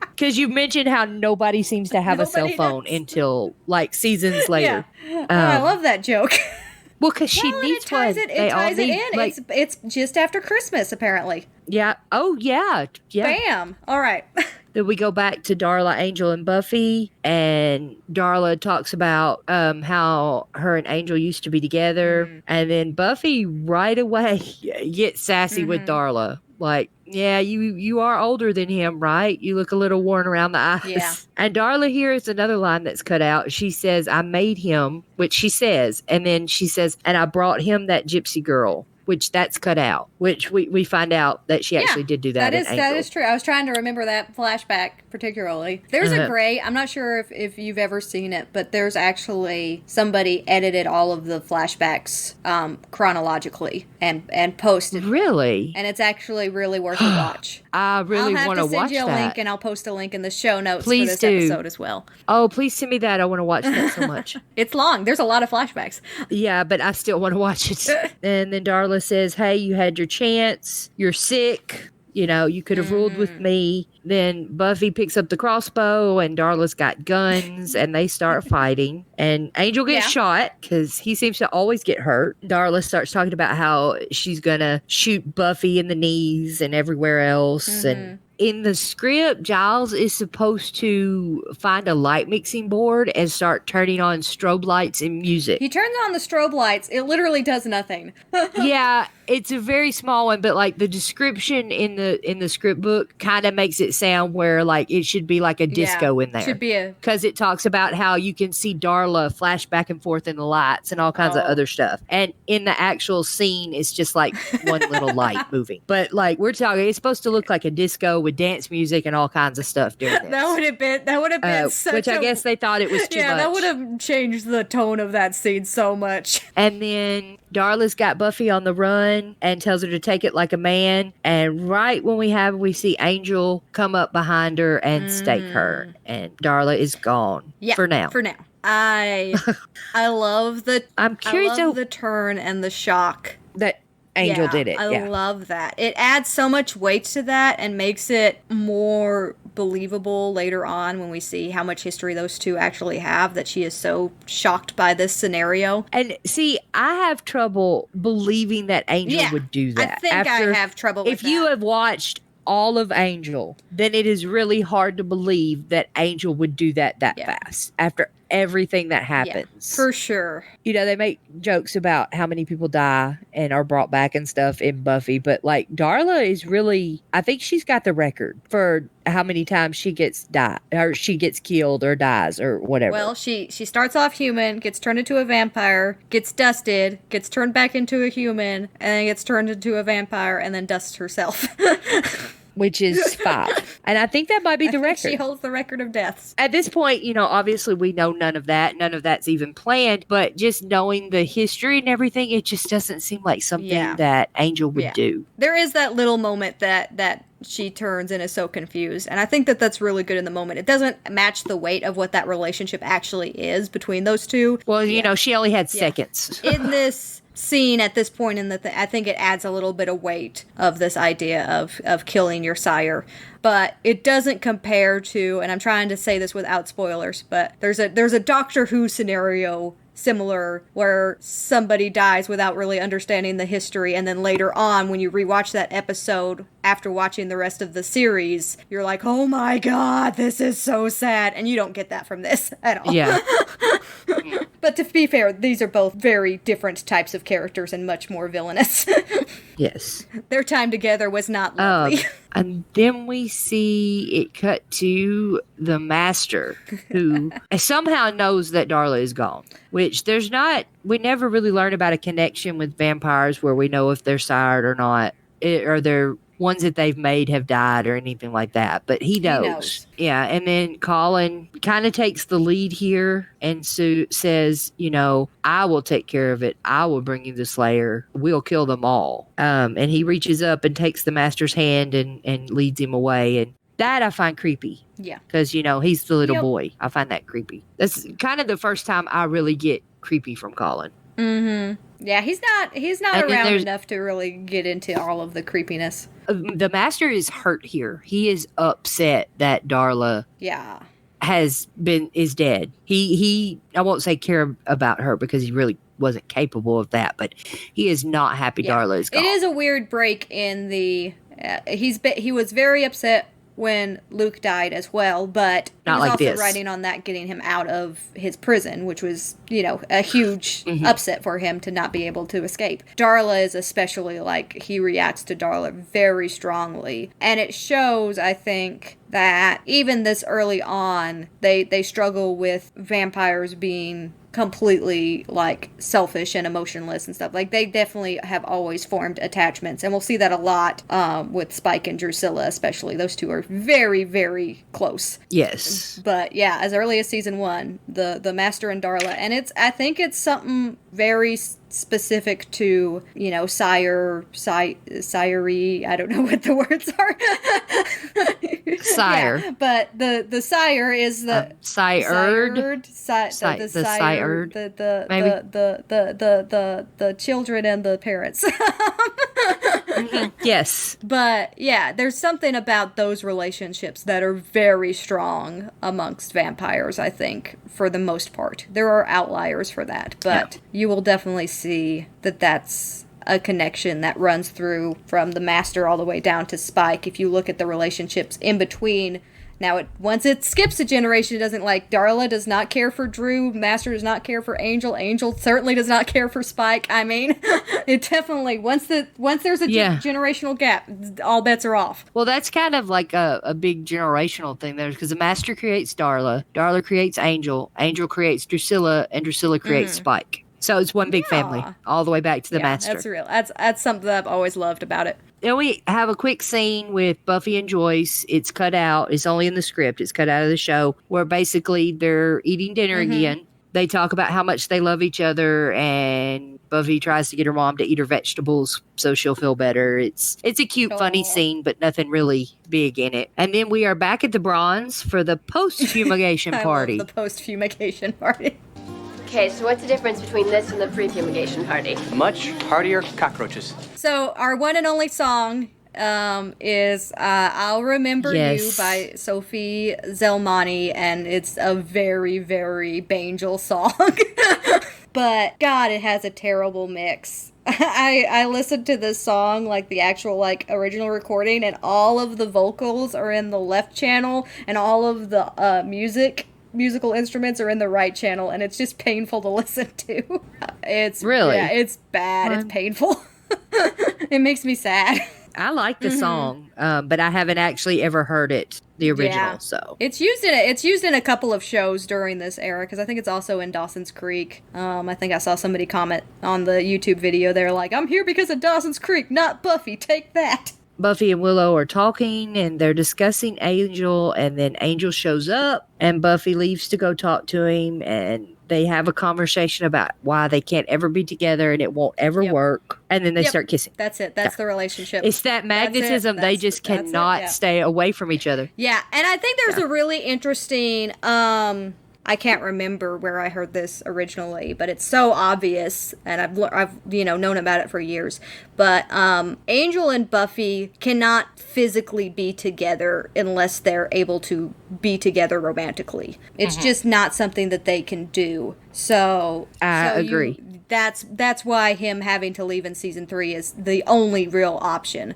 Because you mentioned how nobody seems to have a cell phone until like seasons later. Yeah. I love that joke. Well, because she Well, and needs it ties one. it. It ties it in. Like, It's just after Christmas, apparently. yeah. Oh, yeah. Yeah. Bam. All right. Then we go back to Darla, Angel, and Buffy, and Darla talks about how her and Angel used to be together, and then Buffy right away gets sassy with Darla, like, yeah, you are older than him, right? You look a little worn around the eyes. Yeah. And Darla here is another line that's cut out. She says, I made him, which she says, and then she says, and I brought him that gypsy girl, which that's cut out, which we find out that she actually did do that. That is true. I was trying to remember that flashback particularly. There's a gray, I'm not sure if you've ever seen it, but there's actually somebody edited all of the flashbacks chronologically and posted. Really? And it's actually really worth a watch. I really want to watch that. I'll have to send you a link, and I'll post a link in the show notes Please for this do. episode as well. Oh, please send me that. I want to watch that so much. It's long. There's a lot of flashbacks. Yeah, but I still want to watch it. And then Darla says, hey, you had your chance. You're sick. You know, you could have ruled with me. Then Buffy picks up the crossbow, and Darla's got guns, and they start fighting. And Angel gets shot because he seems to always get hurt. Darla starts talking about how she's going to shoot Buffy in the knees and everywhere else. And in the script, Giles is supposed to find a light mixing board and start turning on strobe lights and music. He turns on the strobe lights. It literally does nothing. Yeah, it's a very small one, but like the description in the script book kind of makes it sound where like it should be like a disco in there. Should be because it talks about how you can see Darla flash back and forth in the lights and all kinds of other stuff. And in the actual scene, it's just like one little light moving. But like we're talking, it's supposed to look like a disco with dance music and all kinds of stuff during this. That would have been such which I guess they thought it was too much. Yeah, that would have changed the tone of that scene so much. And then Darla's got Buffy on the run and tells her to take it like a man. And right when we see Angel come up behind her and stake her. And Darla is gone. Yeah, for now. I love the I'm curious I love the turn and the shock that Angel did it. I love that. It adds so much weight to that and makes it more believable later on when we see how much history those two actually have, that she is so shocked by this scenario. And see, I have trouble believing that Angel would do that. I think I have trouble with that. If you have watched all of Angel, then it is really hard to believe that Angel would do that fast after everything that happens. Yeah, for sure. You know, they make jokes about how many people die and are brought back and stuff in Buffy, but like Darla is really, I think she's got the record for how many times she gets killed or dies or whatever. Well, she starts off human, gets turned into a vampire, gets dusted, gets turned back into a human, and then gets turned into a vampire and then dusts herself. Which is 5. And I think that might be the record. She holds the record of deaths. At this point, you know, obviously we know none of that. None of that's even planned. But just knowing the history and everything, it just doesn't seem like something that Angel would do. There is that little moment that she turns and is so confused. And I think that that's really good in the moment. It doesn't match the weight of what that relationship actually is between those two. Well, you know, she only had seconds. In this scene at this point in I think it adds a little bit of weight of this idea of killing your sire, but it doesn't compare to, and I'm trying to say this without spoilers, but there's a Doctor Who scenario similar where somebody dies without really understanding the history, and then later on when you rewatch that episode after watching the rest of the series, you're like, oh my god, this is so sad, and you don't get that from this at all. Yeah. But to be fair, these are both very different types of characters and much more villainous. Yes. Their time together was not lovely. And then we see it cut to the Master, who somehow knows that Darla is gone, which we never really learn about a connection with vampires where we know if they're sired or not, or they're ones that they've made have died or anything like that, but he knows. Yeah, and then Colin kind of takes the lead here and says, you know, I will take care of it. I will bring you the Slayer. We'll kill them all. And he reaches up and takes the Master's hand and leads him away. And that I find creepy. Yeah. Because, you know, he's the little boy. I find that creepy. That's kind of the first time I really get creepy from Colin. Mm-hmm. Yeah, he's not around enough to really get into all of the creepiness. The Master is hurt here. He is upset that Darla is dead. He I won't say care about her because he really wasn't capable of that, but he is not happy Darla is gone. It is a weird break in the he was very upset when Luke died as well, but he Not was like also this. writing on that getting him out of his prison, which was, a huge upset for him to not be able to escape. Darla is especially like, he reacts to Darla very strongly. And it shows, I think, that even this early on, they struggle with vampires being completely like selfish and emotionless and stuff. Like they definitely have always formed attachments, and we'll see that a lot with Spike and Drusilla, especially. Those two are very, very close. Yes. But yeah, as early as season 1, the Master and Darla, and I think it's something very specific to, sire, I don't know what the words are. Sire. Yeah, but the sire is the sired. the children and the parents. Yes. But yeah, there's something about those relationships that are very strong amongst vampires, I think, for the most part. There are outliers for that, but you will definitely see that that's a connection that runs through from the Master all the way down to Spike. If you look at the relationships in between. Now, once it skips a generation, it doesn't like Darla does not care for Drew, Master does not care for Angel, Angel certainly does not care for Spike. I mean, it definitely once there's a generational gap, all bets are off. Well, that's kind of like a big generational thing there, because the Master creates Darla, Darla creates Angel, Angel creates Drusilla, and Drusilla creates Spike. So it's one big family, all the way back to the Master. That's real. That's something that I've always loved about it. Then we have a quick scene with Buffy and Joyce. It's cut out. It's only in the script. It's cut out of the show, where basically they're eating dinner again. They talk about how much they love each other, and Buffy tries to get her mom to eat her vegetables so she'll feel better. It's a cute, funny scene, but nothing really big in it. And then we are back at the Bronze for the post-fumigation party. I love the post-fumigation party. Okay, so what's the difference between this and the pre-fumigation party? Much heartier cockroaches. So our one and only song is I'll Remember You by Sophie Zelmani, and it's a very, very Bangel song. But God, it has a terrible mix. I listened to this song, like the actual like original recording, and all of the vocals are in the left channel, and all of the musical instruments are in the right channel, and it's just painful to listen to. It's really, yeah, it's bad. It's painful. It makes me sad. I like the song, but I haven't actually ever heard it, the original. Yeah. So it's used in a couple of shows during this era, because I think it's also in Dawson's Creek. I think I saw somebody comment on the YouTube video. They're like, "I'm here because of Dawson's Creek, not Buffy. Take that." Buffy and Willow are talking, and they're discussing Angel, and then Angel shows up, and Buffy leaves to go talk to him, and they have a conversation about why they can't ever be together and it won't ever work. And then they start kissing. That's it. That's the relationship. It's that magnetism. They just cannot stay away from each other. Yeah. And I think there's a really interesting, I can't remember where I heard this originally, but it's so obvious, and I've known about it for years. But Angel and Buffy cannot physically be together unless they're able to be together romantically. It's just not something that they can do. So I agree. That's why him having to leave in season 3 is the only real option,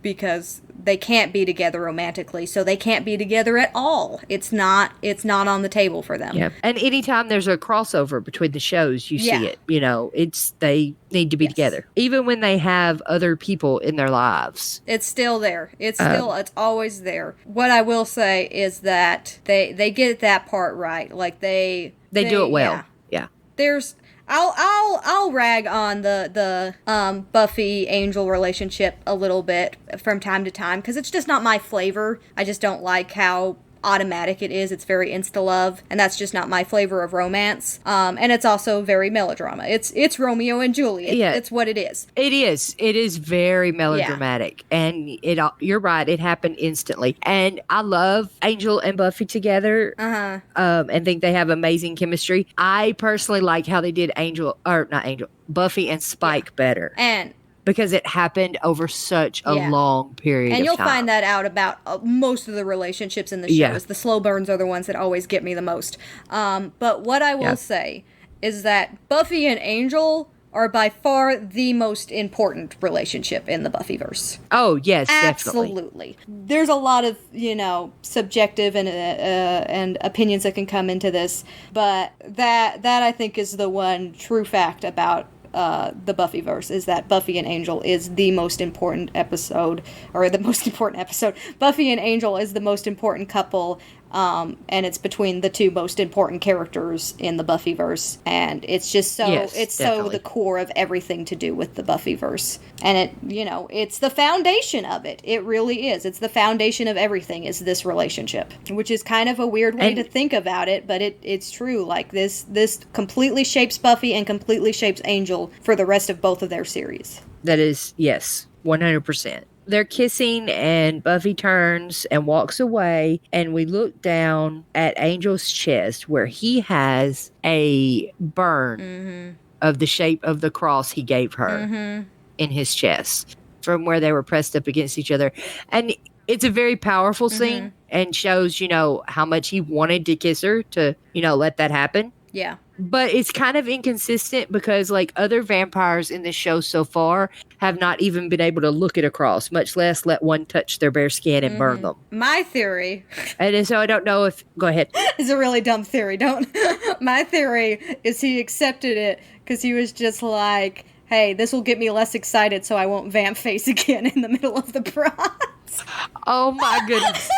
because they can't be together romantically, so they can't be together at all. It's not on the table for them. Yeah. And anytime there's a crossover between the shows, you see it. They need to be together. Even when they have other people in their lives. It's still there. It's always there. What I will say is that they get that part right. Like they do it well. Yeah. There's I'll rag on the Buffy Angel relationship a little bit from time to time, because it's just not my flavor. I just don't like how automatic it is. It's very insta-love, and that's just not my flavor of romance. And it's also very melodrama. It's Romeo and Juliet. It's what it is. It is very melodramatic. And you're right, it happened instantly. And I love Angel and Buffy together. And think they have amazing chemistry. I personally like how they did Buffy and Spike better. And because it happened over such a long period and of you'll time. find that out about most of the relationships in the show. Yeah. Is the slow burns are the ones that always get me the most. But what I will say is that Buffy and Angel are by far the most important relationship in the Buffyverse. Oh, yes, absolutely. There's a lot of, subjective and opinions that can come into this, but that I think is the one true fact about the Buffyverse, is that Buffy and Angel is the most important episode, or the most important episode. Buffy and Angel is the most important couple, and it's between the two most important characters in the Buffyverse, and it's just so so the core of everything to do with the Buffyverse, and it it's the foundation of it. It really is. It's the foundation of everything, is this relationship, which is kind of a weird way to think about it, but it's true. Like this completely shapes Buffy and completely shapes Angel for the rest of both of their series. That is, yes, 100%. They're kissing, and Buffy turns and walks away, and we look down at Angel's chest where he has a burn of the shape of the cross he gave her in his chest from where they were pressed up against each other. And it's a very powerful scene and shows, how much he wanted to kiss her to, let that happen. Yeah. But it's kind of inconsistent because, like, other vampires in the show so far have not even been able to look at a cross, much less let one touch their bare skin and burn them. My theory, and so I don't know if... Go ahead. It's a really dumb theory. My theory is he accepted it because he was just like, hey, this will get me less excited so I won't vamp face again in the middle of the bronze. Oh, my goodness.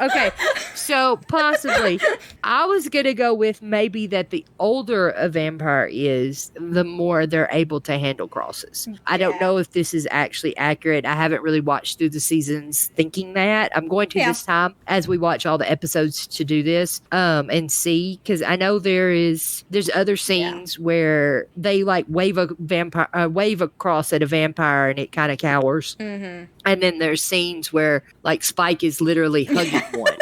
Okay, so possibly. I was going to go with maybe that the older a vampire is, the more they're able to handle crosses. I don't know if this is actually accurate. I haven't really watched through the seasons thinking that. I'm going to this time as we watch all the episodes to do this and see, because I know there's other scenes where they like wave a cross at a vampire and it kind of cowers. And then there's scenes where like Spike is literally hugging one.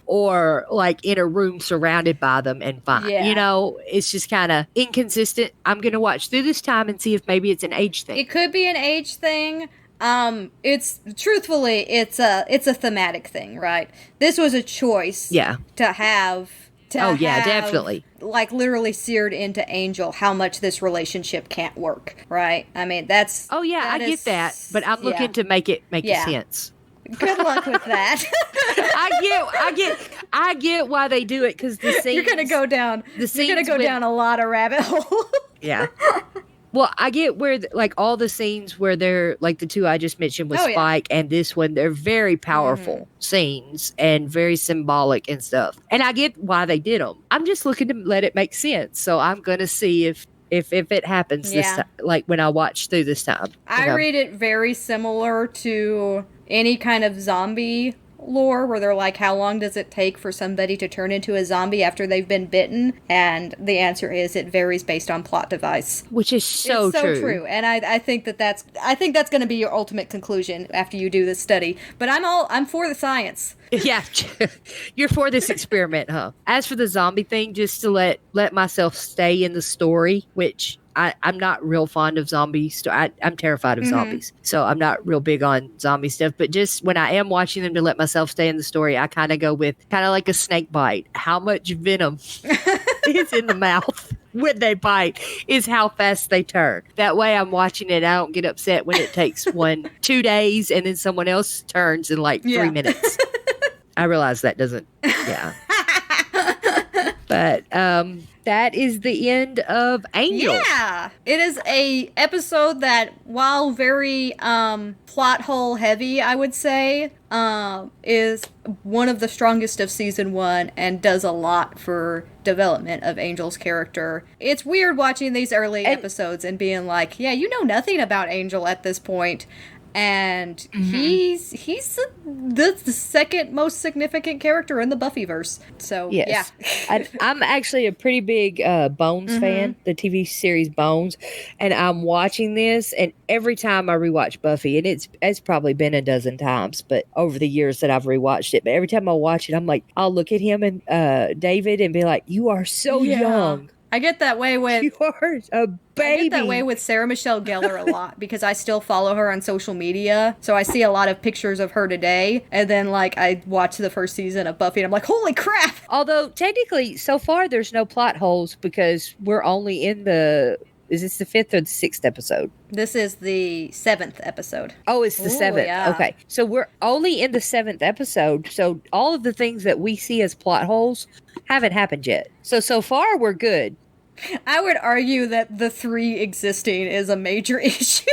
Or like in a room surrounded by them and fine. Yeah. It's just kind of inconsistent. I'm going to watch through this time and see if maybe it's an age thing. It could be an age thing. It's a thematic thing, right? This was a choice. Yeah. To have. Definitely. Like literally seared into Angel how much this relationship can't work, right? I mean, that's. Oh yeah, I get that, but I'm looking to make it sense. Good luck with that. I get why they do it, because the scenes, you're gonna go down a lot of rabbit holes. Yeah. Well, I get where like all the scenes where they're like the two I just mentioned with Spike and this one, they're very powerful scenes and very symbolic and stuff. And I get why they did them. I'm just looking to let it make sense. So I'm gonna see if it happens this time, like when I watch through this time. I read it very similar to any kind of zombie lore where they're like, how long does it take for somebody to turn into a zombie after they've been bitten? And the answer is it varies based on plot device. Which is so true. And I think that's going to be your ultimate conclusion after you do this study. But I'm for the science. Yeah, you're for this experiment, huh? As for the zombie thing, just to let myself stay in the story, which I'm not real fond of zombies. I'm terrified of zombies, so I'm not real big on zombie stuff. But just when I am watching them, to let myself stay in the story, I kind of go with kind of like a snake bite. How much venom is in the mouth when they bite is how fast they turn. That way I'm watching it. I don't get upset when it takes 2 days and then someone else turns in like 3 minutes. I realize that doesn't, But that is the end of Angel. Yeah, it is a episode that, while very plot hole heavy, I would say, is one of the strongest of season 1 and does a lot for development of Angel's character. It's weird watching these early episodes and being like, yeah, you know nothing about Angel at this point. And he's the second most significant character in the Buffyverse. So, yes. I'm actually a pretty big Bones fan, the TV series Bones. And I'm watching this, and every time I rewatch Buffy, and it's probably been a dozen times, but over the years that I've rewatched it, every time I watch it, I'm like, I'll look at him and David and be like, you are so young. I get that way with You are a baby. I get that way with Sarah Michelle Gellar a lot because I still follow her on social media. So I see a lot of pictures of her today. And then, like, I watch the first season of Buffy and I'm like, holy crap! Although, technically, so far, there's no plot holes because we're only in the... Is this the 5th or the 6th episode? This is the 7th episode. Oh, it's the 7th. Yeah. Okay. So we're only in the 7th episode. So all of the things that we see as plot holes haven't happened yet. So far, we're good. I would argue that the 3 existing is a major issue.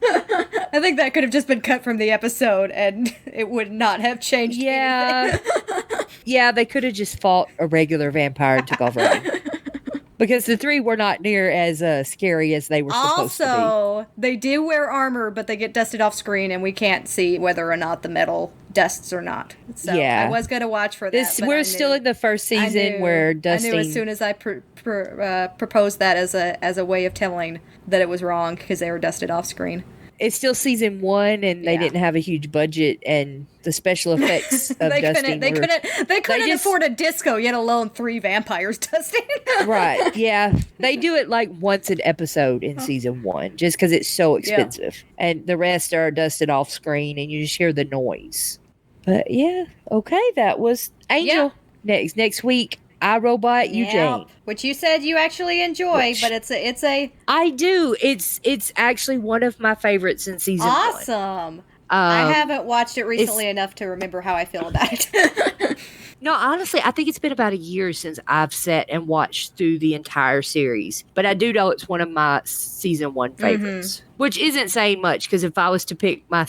I think that could have just been cut from the episode and it would not have changed anything. Yeah, they could have just fought a regular vampire and took off running. Because the 3 were not near as scary as they were supposed to be. Also, they do wear armor, but they get dusted off screen, and we can't see whether or not the metal dusts or not. So I was going to watch for that. We're still in the first season where dusting... I knew as soon as I proposed that as a way of telling that it was wrong because they were dusted off screen. It's still season 1, and they didn't have a huge budget, and the special effects of dusting. They couldn't afford a disco, yet alone 3 vampires dusting. Right? Yeah, they do it like once an episode in season 1, just because it's so expensive, and the rest are dusted off screen, and you just hear the noise. But yeah, okay, that was Angel. Next week. I, Robot, You, Jane. Which you said you actually enjoy, but it's a... I do. It's actually one of my favorites in season 1. Awesome. I haven't watched it recently enough to remember how I feel about it. No, honestly, I think it's been about a year since I've sat and watched through the entire series. But I do know it's one of my season 1 favorites. Which isn't saying much, because if I was to pick my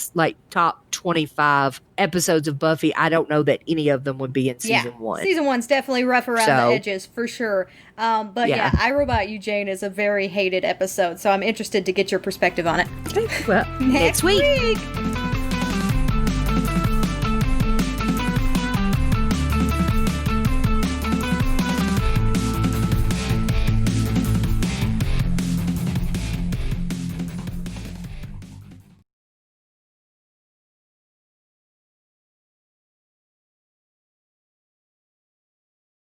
top 25 episodes of Buffy, I don't know that any of them would be in season 1. Season 1's definitely rough around the edges, for sure. But I, Robot You, Jane is a very hated episode, so I'm interested to get your perspective on it. Well, next week.